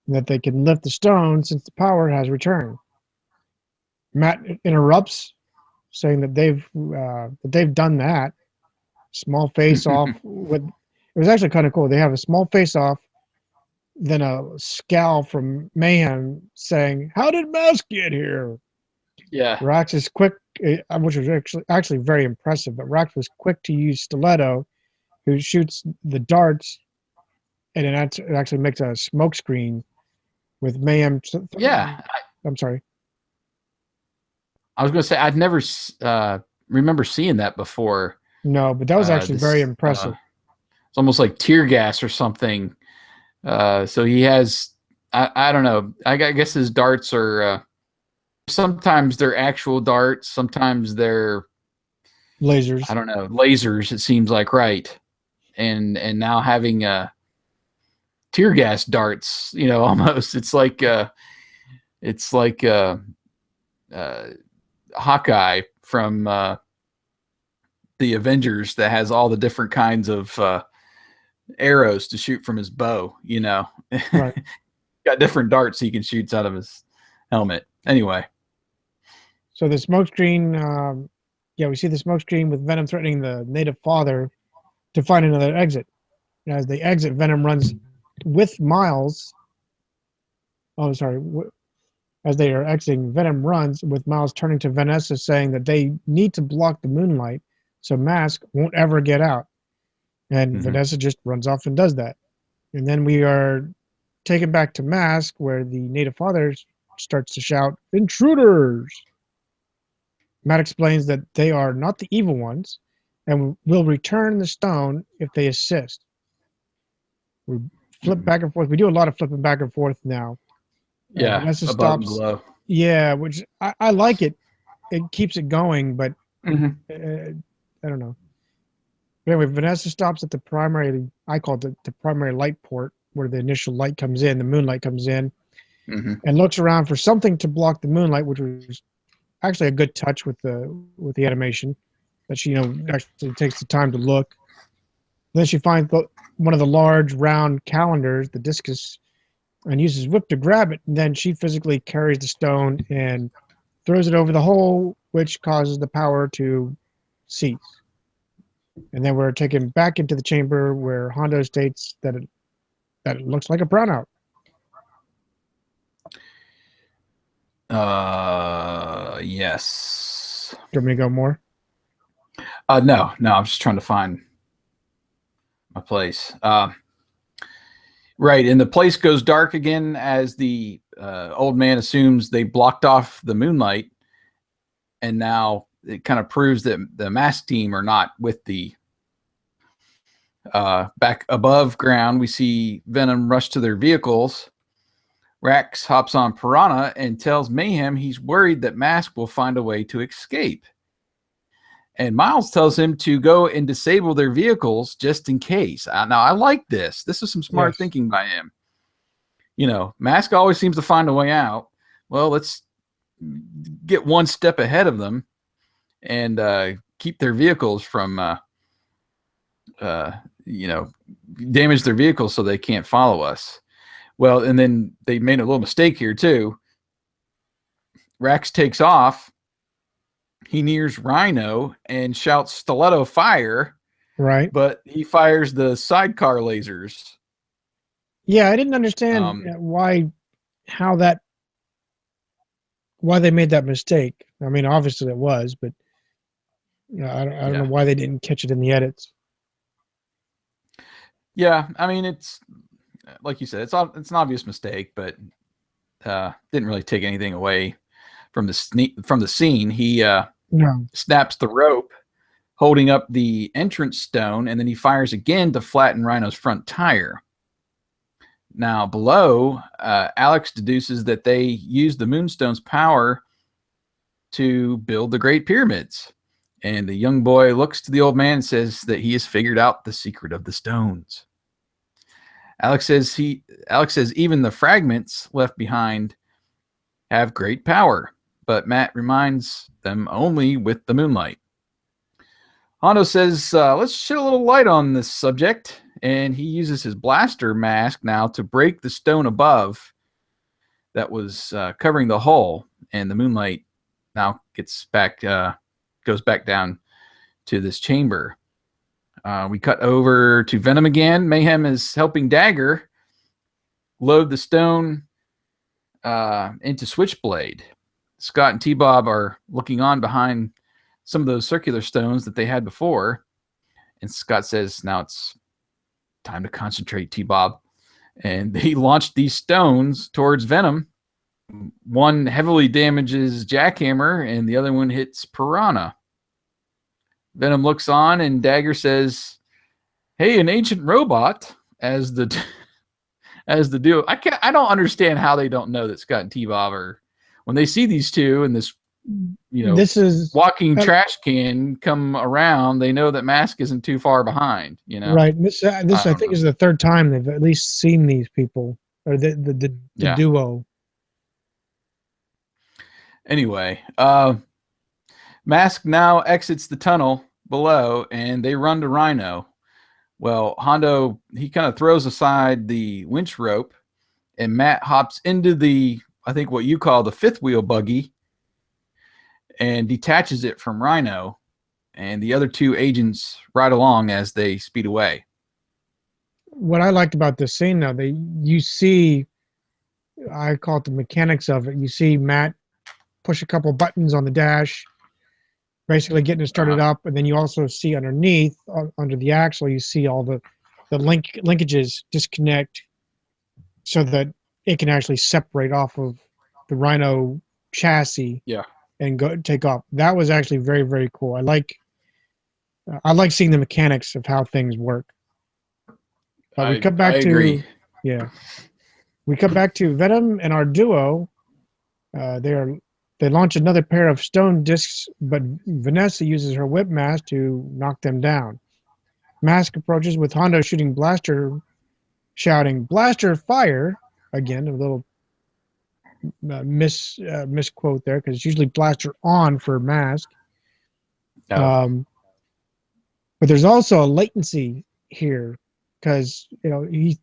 and that they can lift the stone since the power has returned. Matt interrupts, saying that they've done that. Small face off with it was actually kind of cool. They have a small face off, then a scowl from Mayhem saying, "How did M.A.S.K get here?" Yeah. Rax is quick, which was actually very impressive. But Rax was quick to use Stiletto, who shoots the darts, and it actually makes a smoke screen with Mayhem. Yeah. I'm sorry. I was going to say I'd never remember seeing that before. No, but that was actually very This impressive. It's almost like tear gas or something. So he has, I don't know. I guess his darts are sometimes they're actual darts, sometimes they're I Lasers. don't know, lasers. It seems like, right, and now having tear gas darts, almost it's like uh, Hawkeye from the Avengers that has all the different kinds of arrows to shoot from his bow. Right. Got different darts he can shoot out of his helmet. Anyway. So the smoke screen, we see the smoke screen with Venom threatening the native father to find another exit. And as they exit, Venom runs with Miles. Oh, sorry. As they are exiting, Venom runs, with Miles turning to Vanessa saying that they need to block the moonlight so M.A.S.K won't ever get out. And Mm-hmm. Vanessa just runs off and does that. And then we are taken back to M.A.S.K, where the native father starts to shout, "Intruders!" Matt explains that they are not the evil ones and will return the stone if they assist. We flip Mm-hmm. back and forth. We do a lot of flipping back and forth now. Yeah, Vanessa above and stops. below. Yeah, which I like it. It keeps it going, but Mm-hmm. I don't know. But anyway, Vanessa stops at the primary, I call it the primary light port, where the initial light comes in, the moonlight comes in, Mm-hmm. and looks around for something to block the moonlight, which was actually a good touch with the animation, that she actually takes the time to look. Then she finds one of the large round calendars, the discus, and uses whip to grab it. And then she physically carries the stone and throws it over the hole, which causes the power to cease. And then we're taken back into the chamber where Hondo states that it looks like a brownout. Yes. Do you want me to go more? No, I'm just trying to find my place. Right, and the place goes dark again as the old man assumes they blocked off the moonlight, and now it kind of proves that the M.A.S.K team are not with the back above ground. We see Venom rush to their vehicles. Rax hops on Piranha and tells Mayhem he's worried that M.A.S.K will find a way to escape. And Miles tells him to go and disable their vehicles just in case. Now, I like this. This is some smart Yes. thinking by him. M.A.S.K always seems to find a way out. Well, let's get one step ahead of them and keep their vehicles from, damage their vehicles so they can't follow us. Well, and then they made a little mistake here, too. Rax takes off. He nears Rhino and shouts stiletto fire, Right. but he fires the sidecar lasers. Yeah, I didn't understand how that why they made that mistake. I mean, obviously it was, but I don't know Yeah. why they didn't catch it in the edits. Yeah, I mean, it's like you said, it's an obvious mistake, but didn't really take anything away from the scene. He No. snaps the rope, holding up the entrance stone, and then he fires again to flatten Rhino's front tire. Now, below, Alex deduces that they used the Moonstone's power to build the Great Pyramids. And the young boy looks to the old man and says that he has figured out the secret of the stones. Alex says even the fragments left behind have great power, but Matt reminds them only with the moonlight. Hondo says, let's shed a little light on this subject, and he uses his blaster mask now to break the stone above that was covering the hole, and the moonlight now goes back down to this chamber. We cut over to Venom again. Mayhem is helping Dagger load the stone into Switchblade. Scott and T-Bob are looking on behind some of those circular stones that they had before. And Scott says, now it's time to concentrate, T-Bob. And they launched these stones towards Venom. One heavily damages Jackhammer, and the other one hits Piranha. Venom looks on, and Dagger says, "Hey, an ancient robot," as the duo. I don't understand how they don't know that Scott and T-Bob are, when they see these two and this, This is walking trash can come around, they know that M.A.S.K isn't too far behind. right. This I I don't think know. is the third time they've at least seen these people, or the Yeah. duo. Anyway, M.A.S.K now exits the tunnel below, and they run to Rhino. Well, Hondo, he kind of throws aside the winch rope, and Matt hops into the, I think what you call the fifth wheel buggy, and detaches it from Rhino, and the other two agents ride along as they speed away. What I liked about this scene, though, you see I call it the mechanics of it. You see Matt push a couple buttons on the dash, basically getting it started up, and then you also see underneath, under the axle, you see all the linkages disconnect so that it can actually separate off of the Rhino chassis Yeah. and go take off. That was actually very, very cool. I like seeing the mechanics of how things work. But we cut I back agree. to, yeah, we cut back to Venom and our duo. Uh, they are they launch another pair of stone discs, but Vanessa uses her whip mask to knock them down. Mask approaches with Hondo shooting Blaster, shouting "Blaster fire!" Again, a little misquote there because it's usually Blaster on for Mask. Oh. Um, but there's also a latency here because the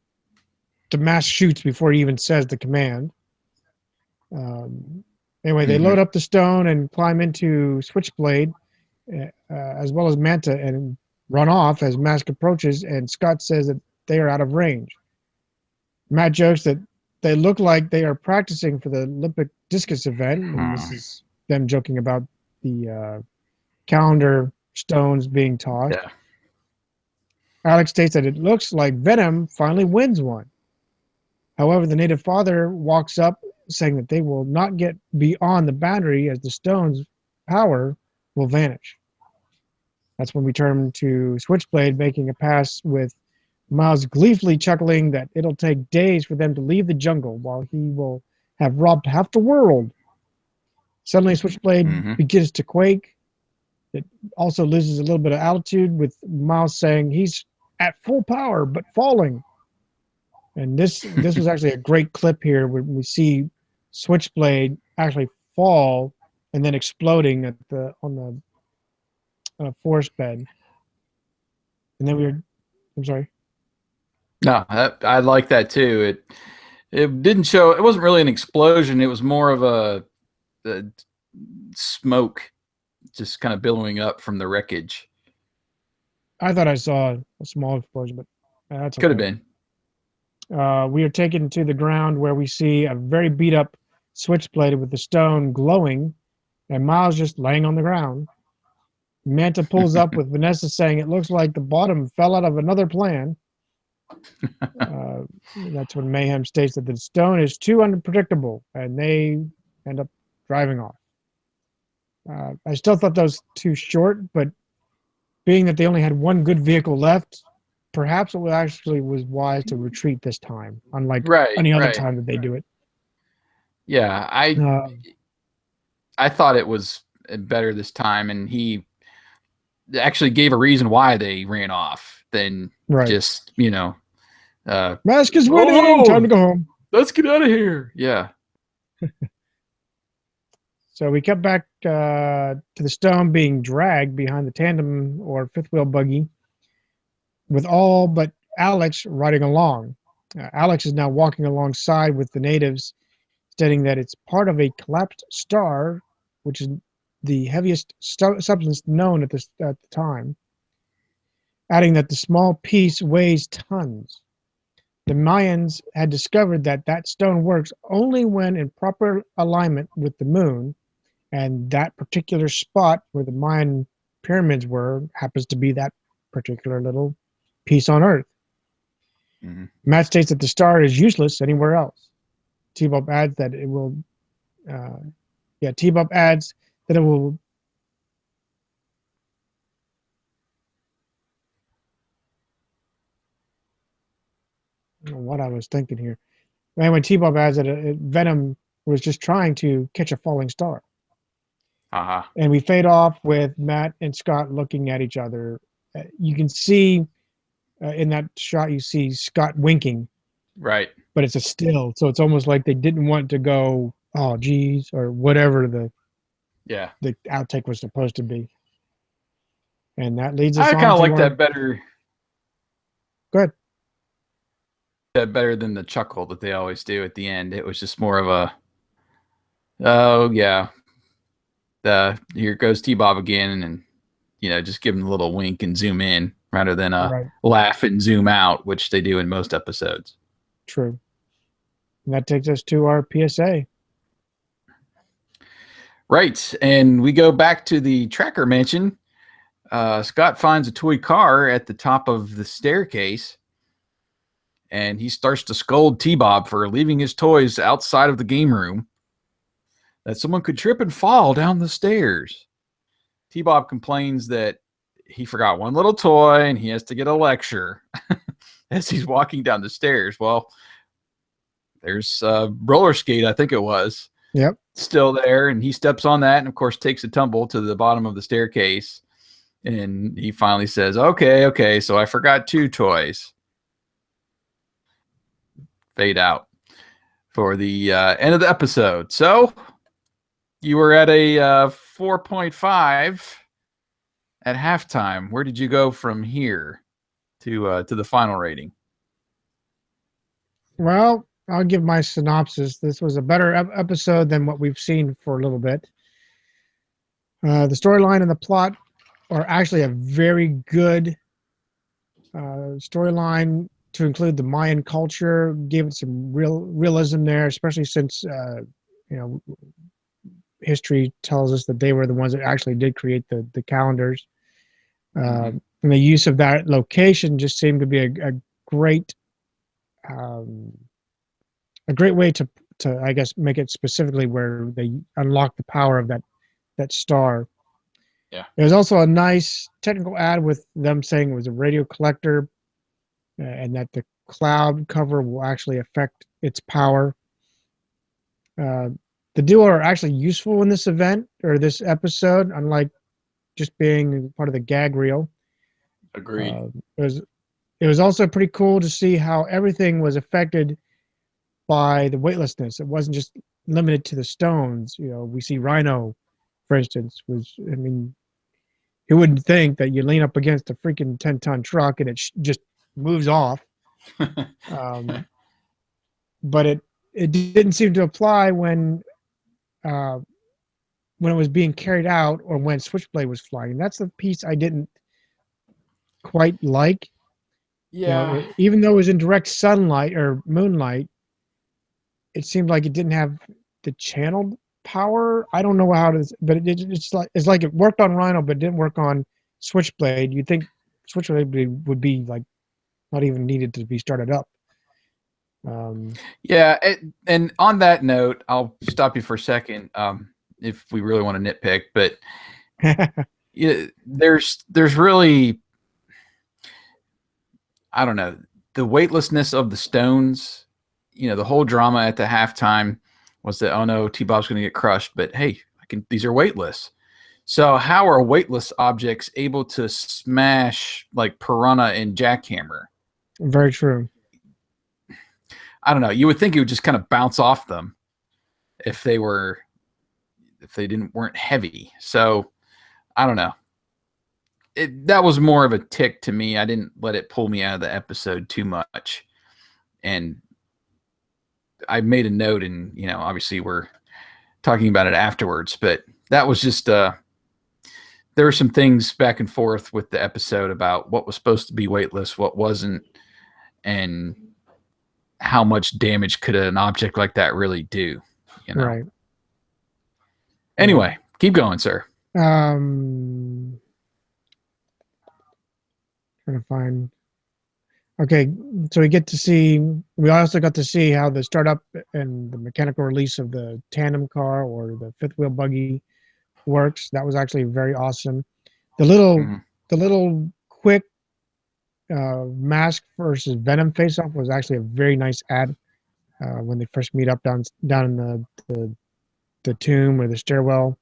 Mask shoots before he even says the command. Um, anyway, they load up the stone and climb into Switchblade, as well as Manta, and run off as Mask approaches. And Scott says that they are out of range. Matt jokes that they look like they are practicing for the Olympic discus event, and this is them joking about the calendar stones being tossed. Yeah. Alex states that it looks like Venom finally wins one. However, the native father walks up saying that they will not get beyond the boundary as the stone's power will vanish. That's when we turn to Switchblade making a pass with Miles gleefully chuckling that it'll take days for them to leave the jungle while he will have robbed half the world. Suddenly, Switchblade begins to quake. It also loses a little bit of altitude with Miles saying he's at full power but falling. And this was actually a great clip here where we see Switchblade actually fall and then exploding on the forest bed. And then I'm sorry. No, I like that too. It didn't show. It wasn't really an explosion. It was more of a smoke, just kind of billowing up from the wreckage. I thought I saw a small explosion, but that's Could have okay. been. We are taken to the ground where we see a very beat up Switchblade with the stone glowing, and Miles just laying on the ground. Manta pulls up with Vanessa saying it looks like the bottom fell out of another plan. That's when Mayhem states that the stone is too unpredictable, and they end up driving off. I still thought that was too short, but being that they only had one good vehicle left, perhaps it actually was wise to retreat this time, unlike any other Right. time that they do it. Yeah, I thought it was better this time, and he actually gave a reason why they ran off than just Mask is winning. Time to go home. Let's get out of here. Yeah. So we cut back to the stone being dragged behind the tandem or fifth wheel buggy, with all but Alex riding along. Alex is now walking alongside with the natives, stating that it's part of a collapsed star, which is the heaviest substance known at the time, adding that the small piece weighs tons. The Mayans had discovered that stone works only when in proper alignment with the moon, and that particular spot where the Mayan pyramids were happens to be that particular little piece on Earth. Matt states that the star is useless anywhere else. T-Bob adds that it will. T-Bob adds that it will. I don't know what I was thinking here. Anyway, T-Bob adds that Venom was just trying to catch a falling star. And we fade off with Matt and Scott looking at each other. You can see in that shot, you see Scott winking. Right. But it's a still. So it's almost like they didn't want to go, oh, geez, or whatever the outtake was supposed to be. And that leads us on to I kind of like that better. Go ahead. That better than the chuckle that they always do at the end. It was just more of a, oh, yeah. Here goes T-Bob again, and just give him a little wink and zoom in rather than laugh and zoom out, which they do in most episodes. True. And that takes us to our PSA. Right. And we go back to the Tracker mansion. Scott finds a toy car at the top of the staircase, and he starts to scold T-Bob for leaving his toys outside of the game room, that someone could trip and fall down the stairs. T-Bob complains that he forgot one little toy and he has to get a lecture as he's walking down the stairs. Well, there's roller skate, I think it was. Yep. Still there, and he steps on that and, of course, takes a tumble to the bottom of the staircase. And he finally says, okay, so I forgot 2 toys. Fade out for the end of the episode. So you were at a 4.5 at halftime. Where did you go from here to the final rating? Well, I'll give my synopsis. This was a better episode than what we've seen for a little bit. The storyline and the plot are actually a very good storyline to include the Mayan culture. Gave it some realism there, especially since history tells us that they were the ones that actually did create the calendars. And the use of that location just seemed to be a great way to I guess make it specifically where they unlock the power of that star. Yeah. There was also a nice technical ad with them saying it was a radio collector, and that the cloud cover will actually affect its power. The duo are actually useful in this event or this episode, unlike just being part of the gag reel. Agreed. It was also pretty cool to see how everything was affected by the weightlessness. It wasn't just limited to the stones. We see Rhino, for instance, who wouldn't think that you lean up against a freaking 10-ton truck and it just moves off? But it didn't seem to apply when it was being carried out or when Switchblade was flying. That's the piece I didn't quite like. Yeah. Even though it was in direct sunlight or moonlight, it seemed like it didn't have the channeled power. I don't know how to, but it's like it worked on Rhino, but it didn't work on Switchblade. You'd think Switchblade would be like not even needed to be started up. Yeah, and on that note, I'll stop you for a second. If we really want to nitpick, but there's really, I don't know, the weightlessness of the stones. The whole drama at the halftime was that, oh no, T-Bob's going to get crushed, but hey, these are weightless. So how are weightless objects able to smash like Piranha and Jackhammer? Very true. I don't know. You would think it would just kind of bounce off them if they weren't heavy. So I don't know. That was more of a tick to me. I didn't let it pull me out of the episode too much. And I made a note, and obviously we're talking about it afterwards, but that was just there were some things back and forth with the episode about what was supposed to be weightless, what wasn't, and how much damage could an object like that really do. Right. Anyway, keep going, sir. Trying to find. Okay, so we also got to see how the startup and the mechanical release of the tandem car or the fifth wheel buggy works. That was actually very awesome. The little quick M.A.S.K versus Venom face off was actually a very nice ad when they first meet up down in the tomb or the stairwell.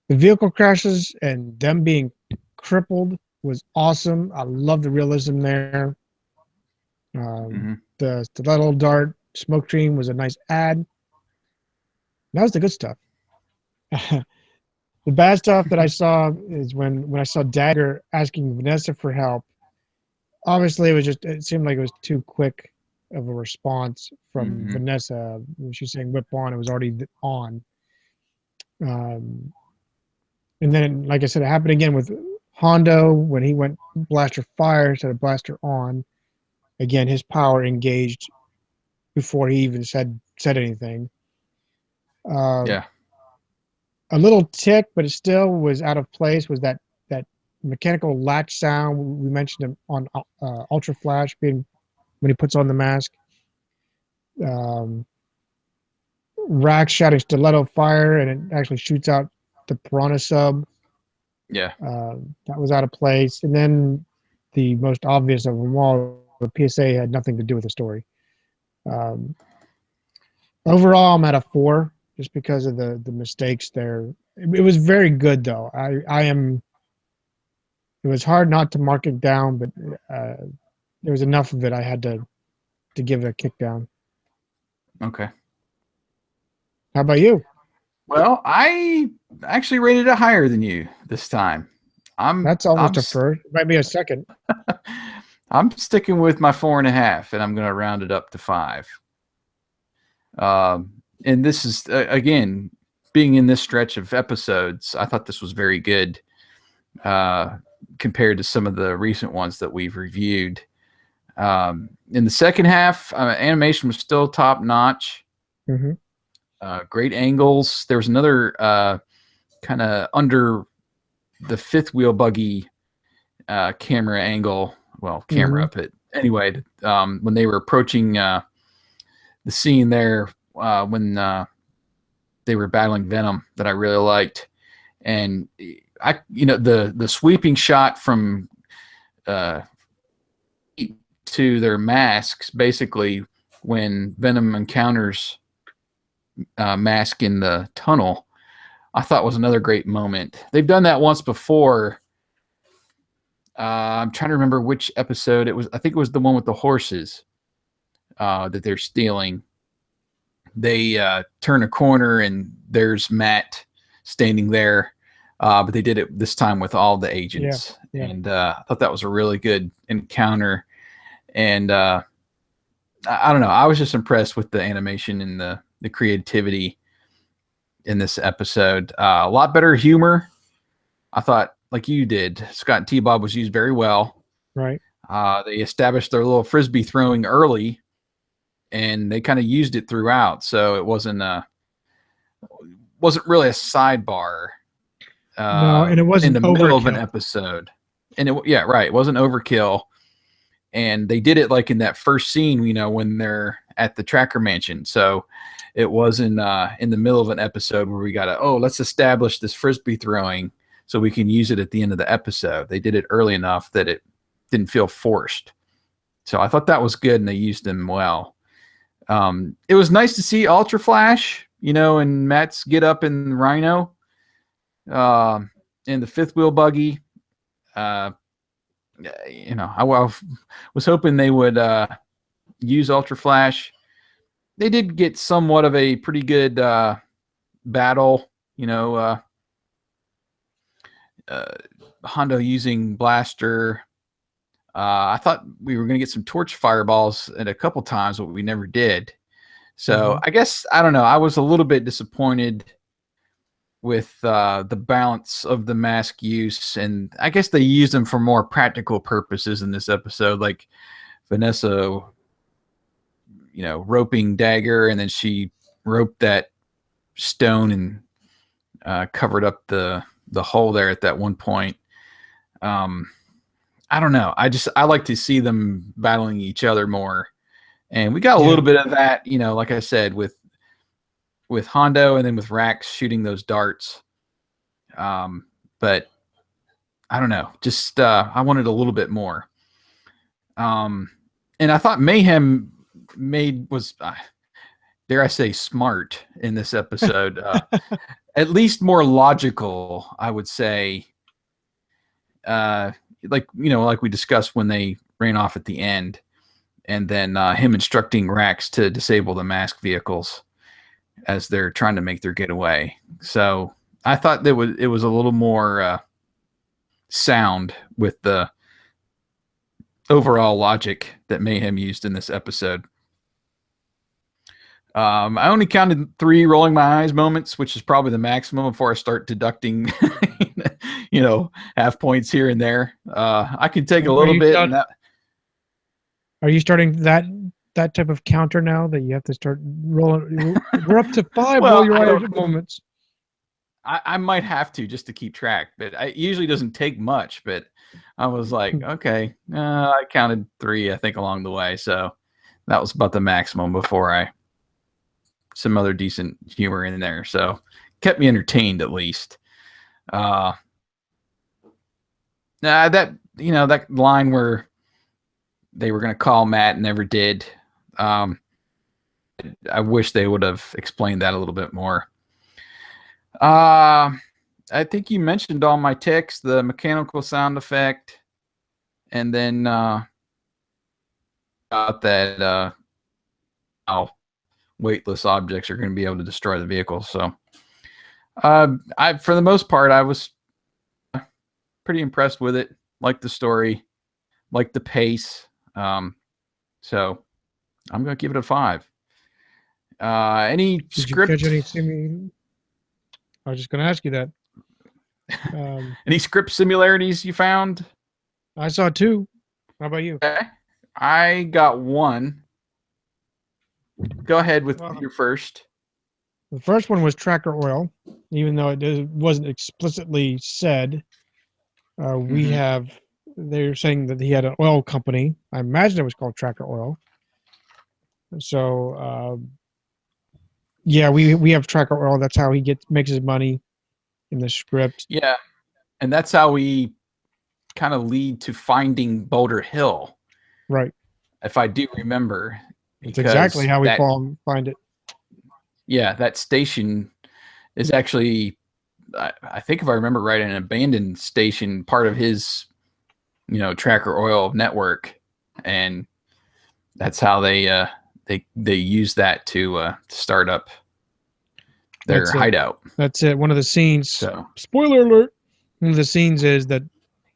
The vehicle crashes and them being crippled was awesome. I love the realism there. The little dart smoke dream was a nice ad. That was the good stuff. The bad stuff that I saw is when I saw Dagger asking Vanessa for help. Obviously, it seemed like it was too quick of a response from Vanessa. When she's saying whip on, it was already on. And then, like I said, it happened again with Hondo when he went blaster fire instead of blaster on. Again, his power engaged before he even said anything. Uh, Yeah. a little tick, but it still was out of place. Was that mechanical latch sound we mentioned on Ultra Flash being when he puts on the mask? Um, Rax shouting stiletto fire, and it actually shoots out the Piranha sub. Yeah. That was out of place. And then the most obvious of them all, the PSA had nothing to do with the story. Um, Overall, I'm at a 4 just because of the mistakes there. It was very good though. I am. It was hard not to mark it down, but uh, there was enough of it I had to give it a kick down. Okay. How about you? Well, I actually rated it higher than you this time. I'm That's I'm almost a first. It might be a second. I'm sticking with my 4.5, and I'm going to round it up to 5. And this is again being in this stretch of episodes. I thought this was very good compared to some of the recent ones that we've reviewed. In the second half, animation was still top notch. Mm-hmm. Great angles. There was another kind of under the fifth wheel buggy camera angle. Well, camera, Mm-hmm. but anyway, when they were approaching the scene there, when they were battling Venom, that I really liked, and the sweeping shot from to their masks, basically when Venom encounters M.A.S.K in the tunnel, I thought was another great moment. They've done that once before. I'm trying to remember which episode it was. I think it was the one with the horses that they're stealing. They turn a corner and there's Matt standing there, but they did it this time with all the agents. Yeah. And I thought that was a really good encounter. And I don't know. I was just impressed with the animation and the creativity in this episode. A lot better humor. I thought, like you did, Scott and T-Bob was used very well. Right. They established their little frisbee throwing early, and they kind of used it throughout. So it wasn't really a sidebar. No, and it in wasn't the middle of an overkill. episode. And it wasn't overkill. And they did it like in that first scene, when they're at the Tracker Mansion. So it wasn't in the middle of an episode where we let's establish this frisbee throwing so we can use it at the end of the episode. They did it early enough that it didn't feel forced. So I thought that was good, and they used them well. It was nice to see Ultra Flash, and Matt's get up in Rhino, in the fifth wheel buggy. I was hoping they would use Ultra Flash. They did get somewhat of a pretty good battle, Hondo using blaster. I thought we were going to get some torch fireballs at a couple times, but we never did. So I guess, I don't know, I was a little bit disappointed with the balance of the mask use, and I guess they used them for more practical purposes in this episode, like Vanessa, roping Dagger, and then she roped that stone and covered up the hole there at that one point. I don't know. I like to see them battling each other more, and we got a little bit of that, like I said, with Hondo, and then with Rax shooting those darts. But I don't know. Just I wanted a little bit more. And I thought Mayhem was dare I say smart in this episode. At least more logical, I would say. Like we discussed when they ran off at the end, and then him instructing Rax to disable the mask vehicles as they're trying to make their getaway. So I thought it was a little more sound with the overall logic that Mayhem used in this episode. I only counted 3 rolling my eyes moments, which is probably the maximum before I start deducting, half points here and there. I can take a little bit. Are you starting that that type of counter now that you have to start rolling? We're up to 5 roll Well, your I eyes don't. moments. I might have to just to keep track, but it usually doesn't take much. But I was like, okay, I counted 3, I think, along the way. So that was about the maximum before I some other decent humor in there. So kept me entertained at least. That that line where they were going to call Matt and never did. I wish they would have explained that a little bit more. I think you mentioned all my ticks, the mechanical sound effect, and then about that how weightless objects are going to be able to destroy the vehicle. So, I for the most part, I was pretty impressed with it. Liked the story, liked the pace. So I'm going to give it a 5. Any Did you catch script? any? I was just going to ask you that. Any script similarities you found? I saw 2. How about you? Okay. I got 1. Go ahead with Well, your first. the first one was Tracker Oil, even though it wasn't explicitly said. We Mm-hmm. have. They're saying that he had an oil company. I imagine it was called Tracker Oil. So yeah, we have Tracker Oil. That's how he makes his money in the script. Yeah, and that's how we kind of lead to finding Boulder Hill, Right. if I do remember, That's exactly because how we that find it. that station is actually, I think if I remember right, an abandoned station, part of his Tracker Oil network, and that's how they use that to start up their That's it. hideout. That's it. One of the scenes. So Spoiler alert. One of the scenes is that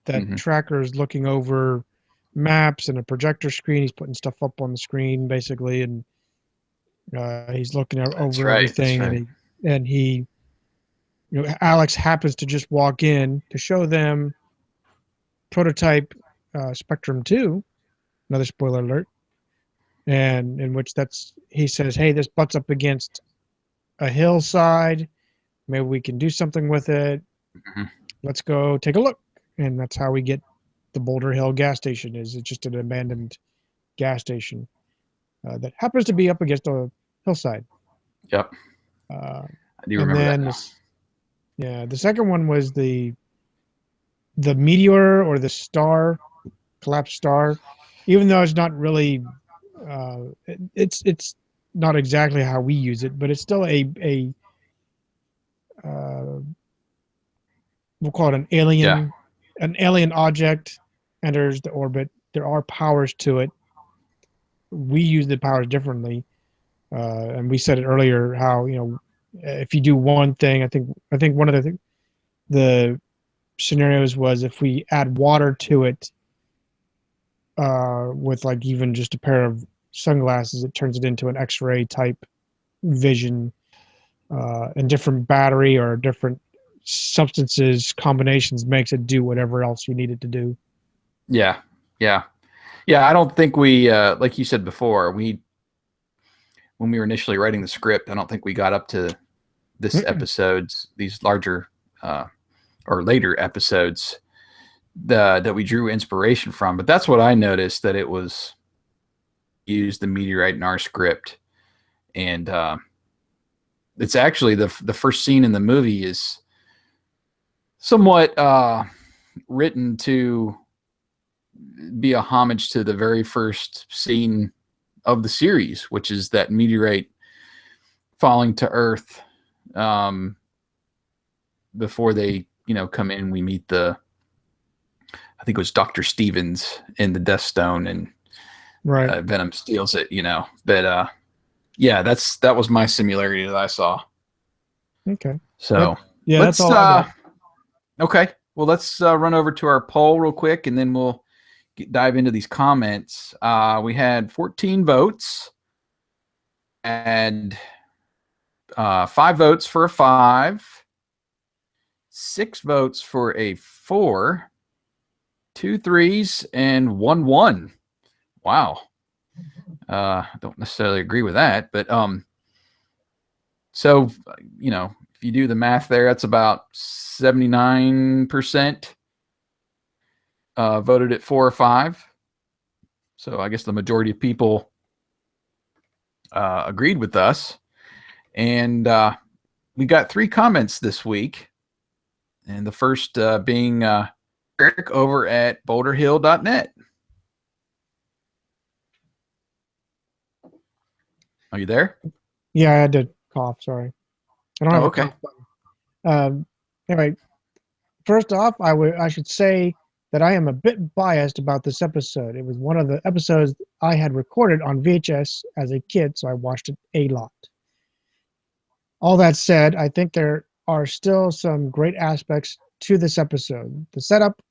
mhm. Tracker is looking over maps and a projector screen. He's putting stuff up on the screen basically, and he's looking That's over right. That's everything. right. And he, Alex happens to just walk in to show them prototype Spectrum 2. Another spoiler alert. And in which he says, "Hey, this butts up against a hillside. Maybe we can do something with it. Mhm. Let's go take a look." And that's how we get the Boulder Hill gas station. It's just an abandoned gas station that happens to be up against a hillside. Yep, Uh, I do and remember that then now. the second one was the meteor or the star, collapsed star. Even though it's not really, it's not exactly how we use it, but it's still a uh, we'll call it Yeah, an alien object enters the orbit. There are powers to it. We use the powers differently, and we said it earlier how if you do one thing, I think one of the scenarios was if we add water to it with like even just a pair of sunglasses, it turns it into an X-ray type vision, and different battery or different substances combinations makes it do whatever else you need it to do. yeah, yeah, yeah. I don't think we, like you said before, we when we were initially writing the script, I don't think we got up to this Mm-mm. episodes, these larger uh, or later episodes that we drew inspiration from. But that's what I noticed, that it was used the meteorite in our script, and it's actually the first scene in the movie is somewhat written to be a homage to the very first scene of the series, which is that meteorite falling to Earth. Um, Before they, come in, we meet I think it was Dr. Stevens in the Death Stone, and Right. Venom steals it. But yeah, that was my similarity that I saw. Okay. That So yeah, that's let's all I got. okay. Well, let's run over to our poll real quick, and then we'll dive into these comments. We had 14 votes, and 5 votes for a 5, 6 votes for a 4, 2 3s, and 1 1. Wow. Don't necessarily agree with that, but so if you do the math there, that's about 79% voted at 4 or 5. So I guess the majority of people agreed with us, and we got 3 comments this week, and the first being Eric over at boulderhill.net. Are you there? Yeah, I had to cough. Sorry, I don't have a Okay. cough button. Anyway, first off, I should say that I am a bit biased about this episode. It was one of the episodes I had recorded on VHS as a kid, so I watched it a lot. All that said, I think there are still some great aspects to this episode. The setup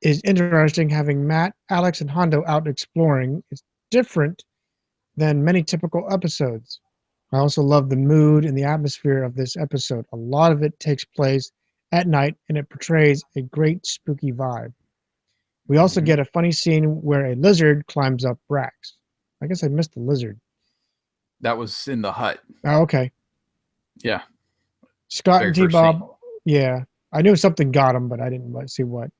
is interesting, having Matt, Alex, and Hondo out exploring. It's different than many typical episodes. I also love the mood and the atmosphere of this episode. A lot of it takes place at night and it portrays a great spooky vibe. We also get a funny scene where a lizard climbs up Brax. I guess I missed the lizard. That was in the hut. Oh, okay. Yeah. Scott Very and first T-Bob. scene. Yeah. I knew something got him, but I didn't see what.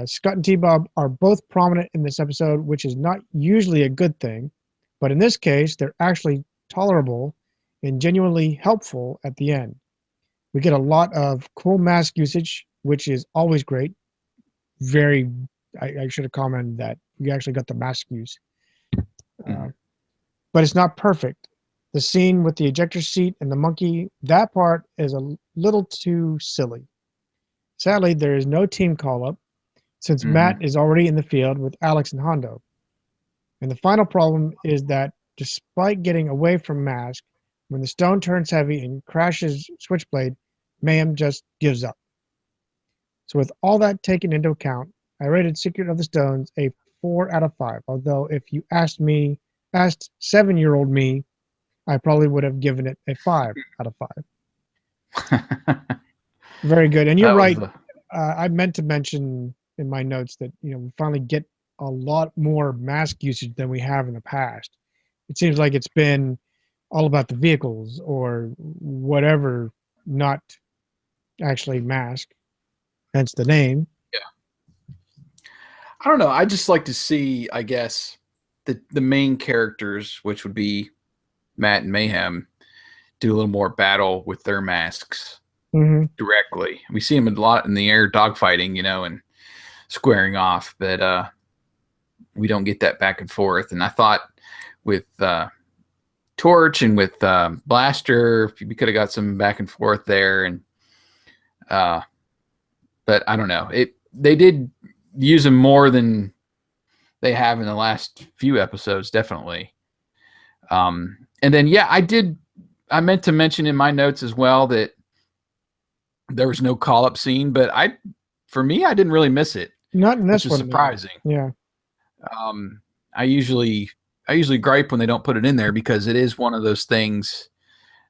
Scott and T-Bob are both prominent in this episode, which is not usually a good thing. But in this case, they're actually tolerable and genuinely helpful at the end. We get a lot of cool mask usage, which is always great. I should have commented that you actually got the mask use. But it's not perfect. The scene with the ejector seat and the monkey, that part is a little too silly. Sadly, there is no team call-up since Matt is already in the field with Alex and Hondo. And the final problem is that despite getting away from M.A.S.K, when the stone turns heavy and crashes Switchblade, Mayhem just gives up. So with all that taken into account, I rated Secret of the Stones a 4 out of 5. Although if you asked 7-year-old me, I probably would have given it a 5 out of 5. Very good. And you're right. I meant to mention in my notes that we finally get a lot more mask usage than we have in the past. It seems like it's been all about the vehicles or whatever, not actually mask, hence the name. Yeah. I don't know. I just like to see, I guess, the main characters, which would be Matt and Mayhem, do a little more battle with their masks directly. We see them a lot in the air dogfighting, and squaring off, but we don't get that back and forth. And I thought with Torch and with Blaster, we could have got some back and forth there. And but I don't know. They did use them more than they have in the last few episodes, definitely. And then I meant to mention in my notes as well that there was no call-up scene, but for me, I didn't really miss it. Not in this which one. is surprising. Yeah. I usually gripe when they don't put it in there because it is one of those things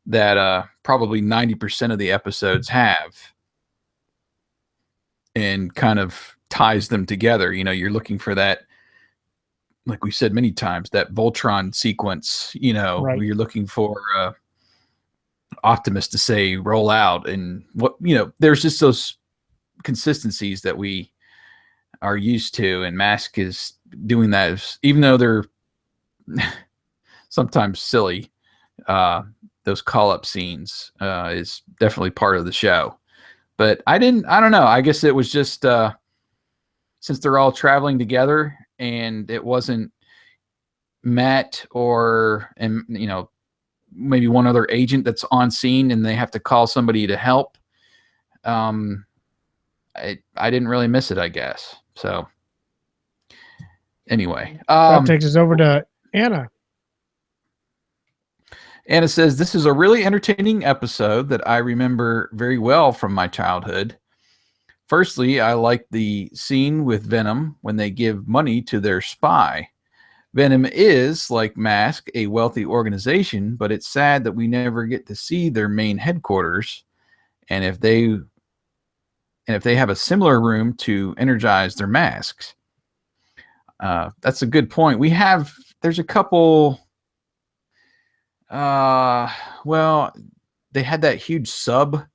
that probably 90% of the episodes have and kind of ties them together. You're looking for that, like we said many times, that Voltron sequence, right. Where you're looking for Optimus to say roll out, and there's just those consistencies that we are used to, and M.A.S.K is doing that, even though they're sometimes silly. Those call-up scenes is definitely part of the show, but I don't know. I guess it was just since they're all traveling together, and it wasn't Matt and maybe one other agent that's on scene, and they have to call somebody to help. I didn't really miss it, I guess. So anyway, that takes us over to Anna. Anna says, this is a really entertaining episode that I remember very well from my childhood. Firstly, I like the scene with Venom when they give money to their spy. Venom is, like M.A.S.K, a wealthy organization, but it's sad that we never get to see their main headquarters. And if they have a similar room to energize their masks. That's a good point. We have there's a couple. Well, they had that huge sub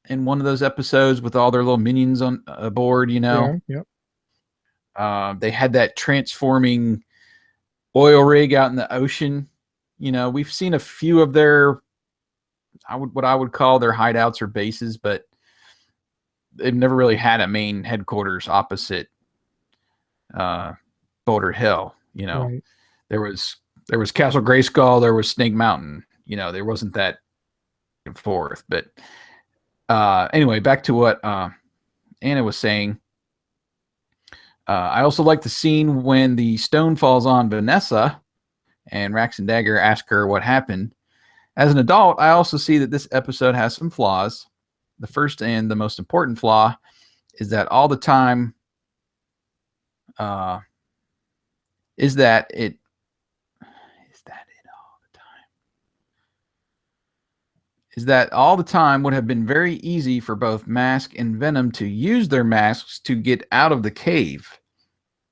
in one of those episodes with all their little minions on aboard. Yeah. Yep. They had that transforming oil rig out in the ocean. We've seen a few of their what I would call their hideouts or bases, but they've never really had a main headquarters opposite Boulder Hill. Right. There was Castle Grayskull, there was Snake Mountain. There wasn't that forth. But anyway, back to what Anna was saying. I also like the scene when the stone falls on Vanessa and Rax and Dagger ask her what happened. As an adult, I also see that this episode has some flaws. The first and the most important flaw is that all the time is that it all the time would have been very easy for both M.A.S.K and Venom to use their masks to get out of the cave.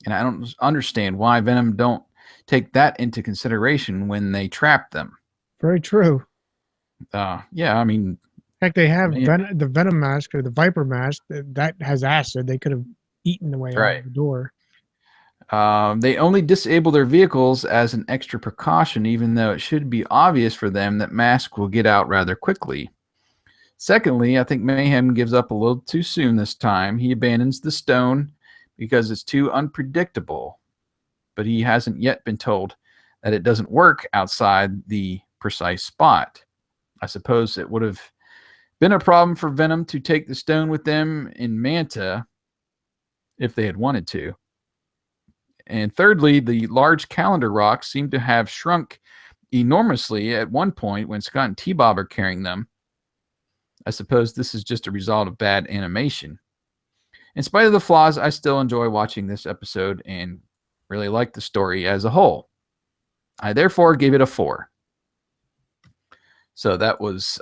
And I don't understand why Venom don't take that into consideration when they trap them. Very true. Yeah, I mean, heck, they have the Venom mask or the Viper mask that has acid. They could have eaten the way out of the door. They only disable their vehicles as an extra precaution, even though it should be obvious for them that M.A.S.K will get out rather quickly. Secondly, I think Mayhem gives up a little too soon this time. He abandons the stone because it's too unpredictable, but he hasn't yet been told that it doesn't work outside the precise spot. I suppose it would have been a problem for Venom to take the stone with them in Manta if they had wanted to. And thirdly, the large calendar rocks seem to have shrunk enormously at one point when Scott and T-Bob are carrying them. I suppose this is just a result of bad animation. In spite of the flaws, I still enjoy watching this episode and really like the story as a whole. I therefore gave it a 4. So that was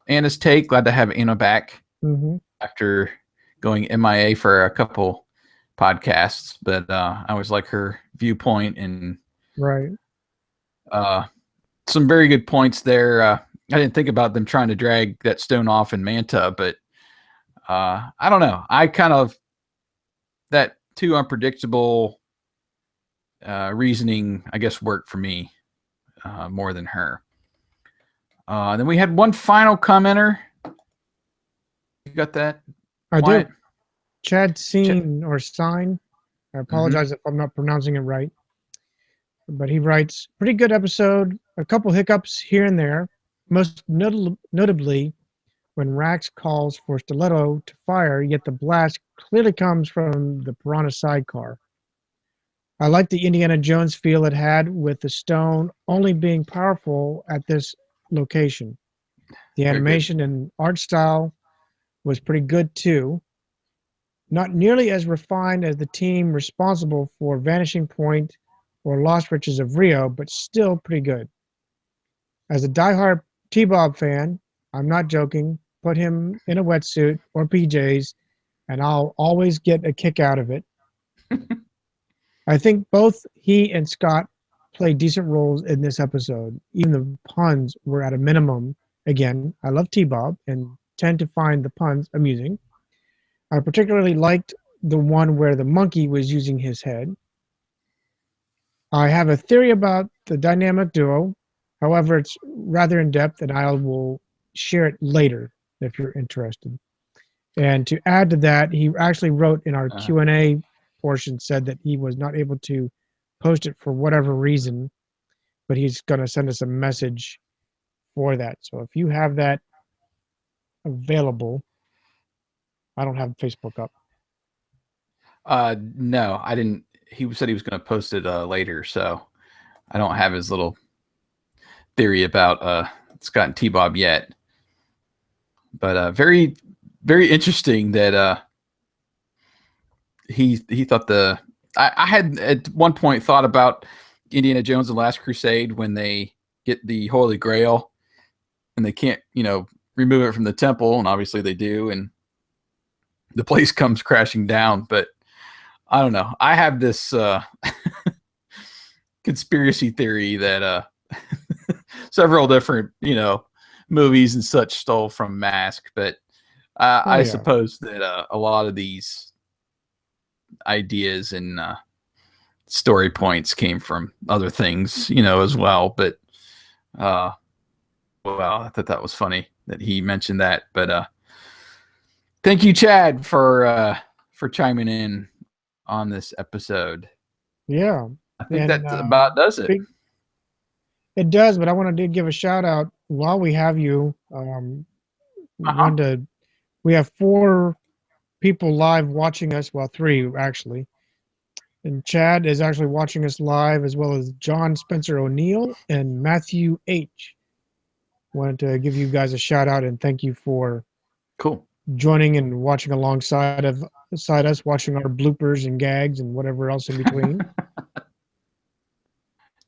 Anna's take. Glad to have Anna back after going MIA for a couple podcasts, but I always like her viewpoint and some very good points there. I didn't think about them trying to drag that stone off in Manta, but I don't know. I kind of that too unpredictable reasoning, I guess, worked for me more than her. Then we had one final commenter. You got that? I do. Chad Scene or Sign. I apologize if I'm not pronouncing it right. But he writes, pretty good episode. A couple hiccups here and there. Most notably when Rax calls for Stiletto to fire, yet the blast clearly comes from the Piranha sidecar. I like the Indiana Jones feel it had with the stone only being powerful at this location. The animation and art style was pretty good too. Not nearly as refined as the team responsible for Vanishing Point or Lost Riches of Rio, but still pretty good. As a diehard T-Bob fan, I'm not joking, put him in a wetsuit or PJs, and I'll always get a kick out of it. I think both he and Scott played decent roles in this episode. Even the puns were at a minimum. Again, I love T-Bob and tend to find the puns amusing. I particularly liked the one where the monkey was using his head. I have a theory about the dynamic duo. However, it's rather in-depth, and I will share it later if you're interested. And to add to that, he actually wrote in our Q&A portion, said that he was not able to post it for whatever reason, but he's going to send us a message for that. So if you have that available, I don't have Facebook up. No, I didn't. He said he was going to post it later, so I don't have his little theory about Scott and T-Bob yet. But very, very interesting that he thought I had at one point thought about Indiana Jones and the Last Crusade when they get the Holy Grail and they can't, remove it from the temple, and obviously they do, and the place comes crashing down. But I don't know. I have this kind conspiracy theory that several different, movies and such stole from M.A.S.K, but I suppose that a lot of these ideas and story points came from other things, as well. But well, I thought that was funny that he mentioned that. But thank you, Chad, for chiming in on this episode. Yeah, I think that about does it. It does, but I wanted to give a shout out while we have you. We have 4 people live watching us. Well, 3 actually. And Chad is actually watching us live, as well as John Spencer O'Neill and Matthew H. Wanted to give you guys a shout out and thank you for joining and watching alongside us, watching our bloopers and gags and whatever else in between.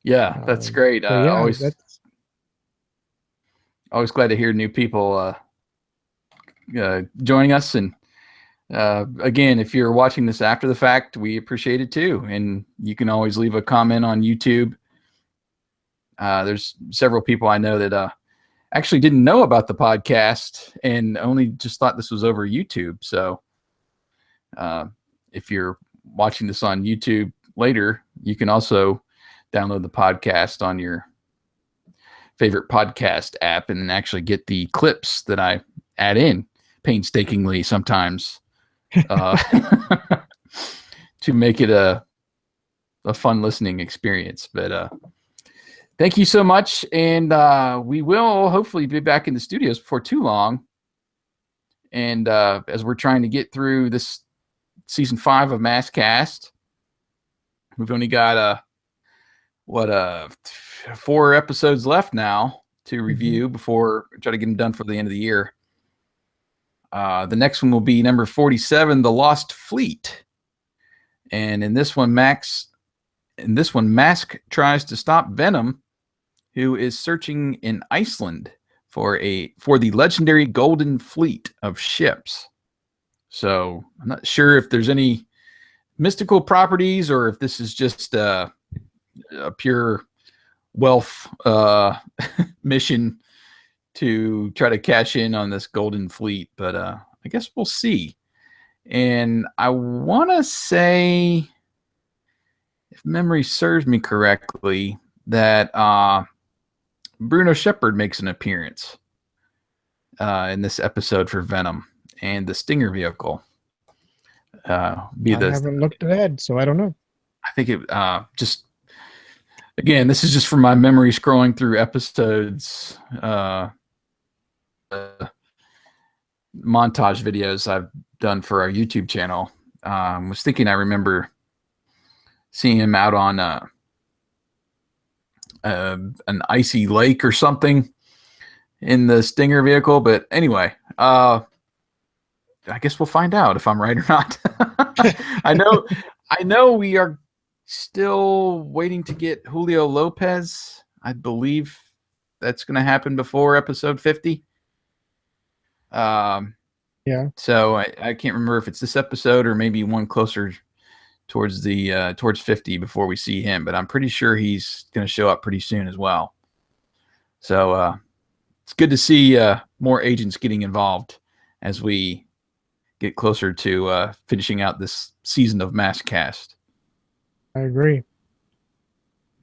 Yeah, that's great. Yeah, always glad to hear new people joining us. And again, if you're watching this after the fact, we appreciate it too. And you can always leave a comment on YouTube. There's several people I know that actually didn't know about the podcast and only just thought this was over YouTube. So if you're watching this on YouTube later, you can also download the podcast on your favorite podcast app and then actually get the clips that I add in painstakingly sometimes to make it a fun listening experience. But thank you so much, and we will hopefully be back in the studios before too long. And as we're trying to get through this season 5 of MASKast, we've only got 4 episodes left now to review before we try to get them done for the end of the year. The next one will be number 47, The Lost Fleet. And in this one, M.A.S.K tries to stop Venom, who is searching in Iceland for the legendary Golden Fleet of ships. So I'm not sure if there's any mystical properties or if this is just a pure wealth mission to try to cash in on this Golden Fleet, but I guess we'll see. And I want to say, if memory serves me correctly, that Bruno Shepard makes an appearance in this episode for Venom and the Stinger vehicle. I haven't looked ahead, so I don't know. I think it just, again, this is just from my memory scrolling through episodes, montage videos I've done for our YouTube channel. Was thinking I remember seeing him out on an icy lake or something in the Stinger vehicle. But anyway, I guess we'll find out if I'm right or not. I know we are still waiting to get Julio Lopez. I believe that's going to happen before episode 50. Yeah. So I can't remember if it's this episode or maybe one closer towards 50 before we see him, but I'm pretty sure he's going to show up pretty soon as well. So it's good to see more agents getting involved as we get closer to finishing out this season of MASKast. I agree.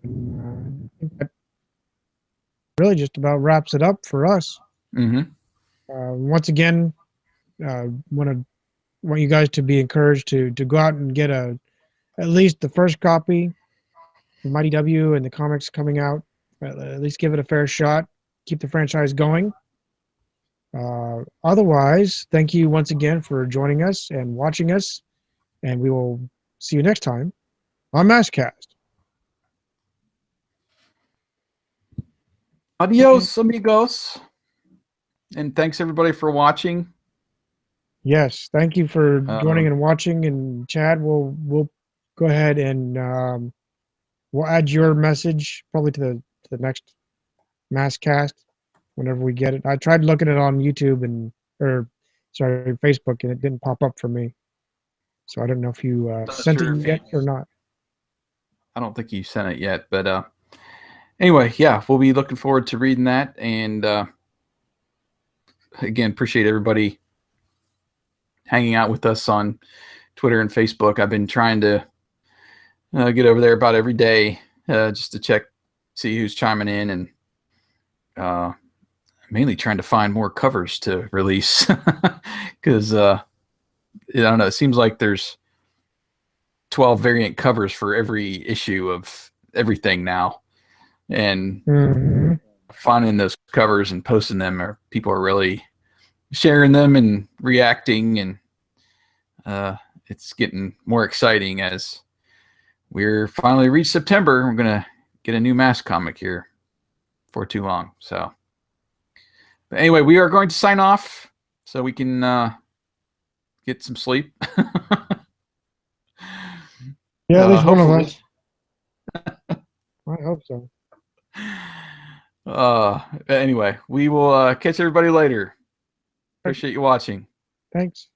I think that really just about wraps it up for us. Once again, want you guys to be encouraged to go out and get at least the first copy of Mighty W and the comics coming out. At least give it a fair shot. Keep the franchise going. Otherwise, thank you once again for joining us and watching us, and we will see you next time on MASKast. Adios, amigos. And thanks everybody for watching. Yes, thank you for joining and watching. And Chad, we'll go ahead and we'll add your message probably to the next MASKast whenever we get it. I tried looking it on YouTube Facebook, and it didn't pop up for me. So I don't know if you sent it yet or not. I don't think you sent it yet, but anyway, yeah, we'll be looking forward to reading that. And again, appreciate everybody hanging out with us on Twitter and Facebook. I've been trying to get over there about every day just to check, see who's chiming in, and mainly trying to find more covers to release because I don't know, it seems like there's 12 variant covers for every issue of everything now, and finding those covers and posting them, or people are really sharing them and reacting, and it's getting more exciting as we're finally reached September. We're gonna get a new M.A.S.K comic here for too long. So, but anyway, we are going to sign off so we can get some sleep. Yeah, there's one of us. I hope so. Anyway, we will catch everybody later. Appreciate you watching. Thanks.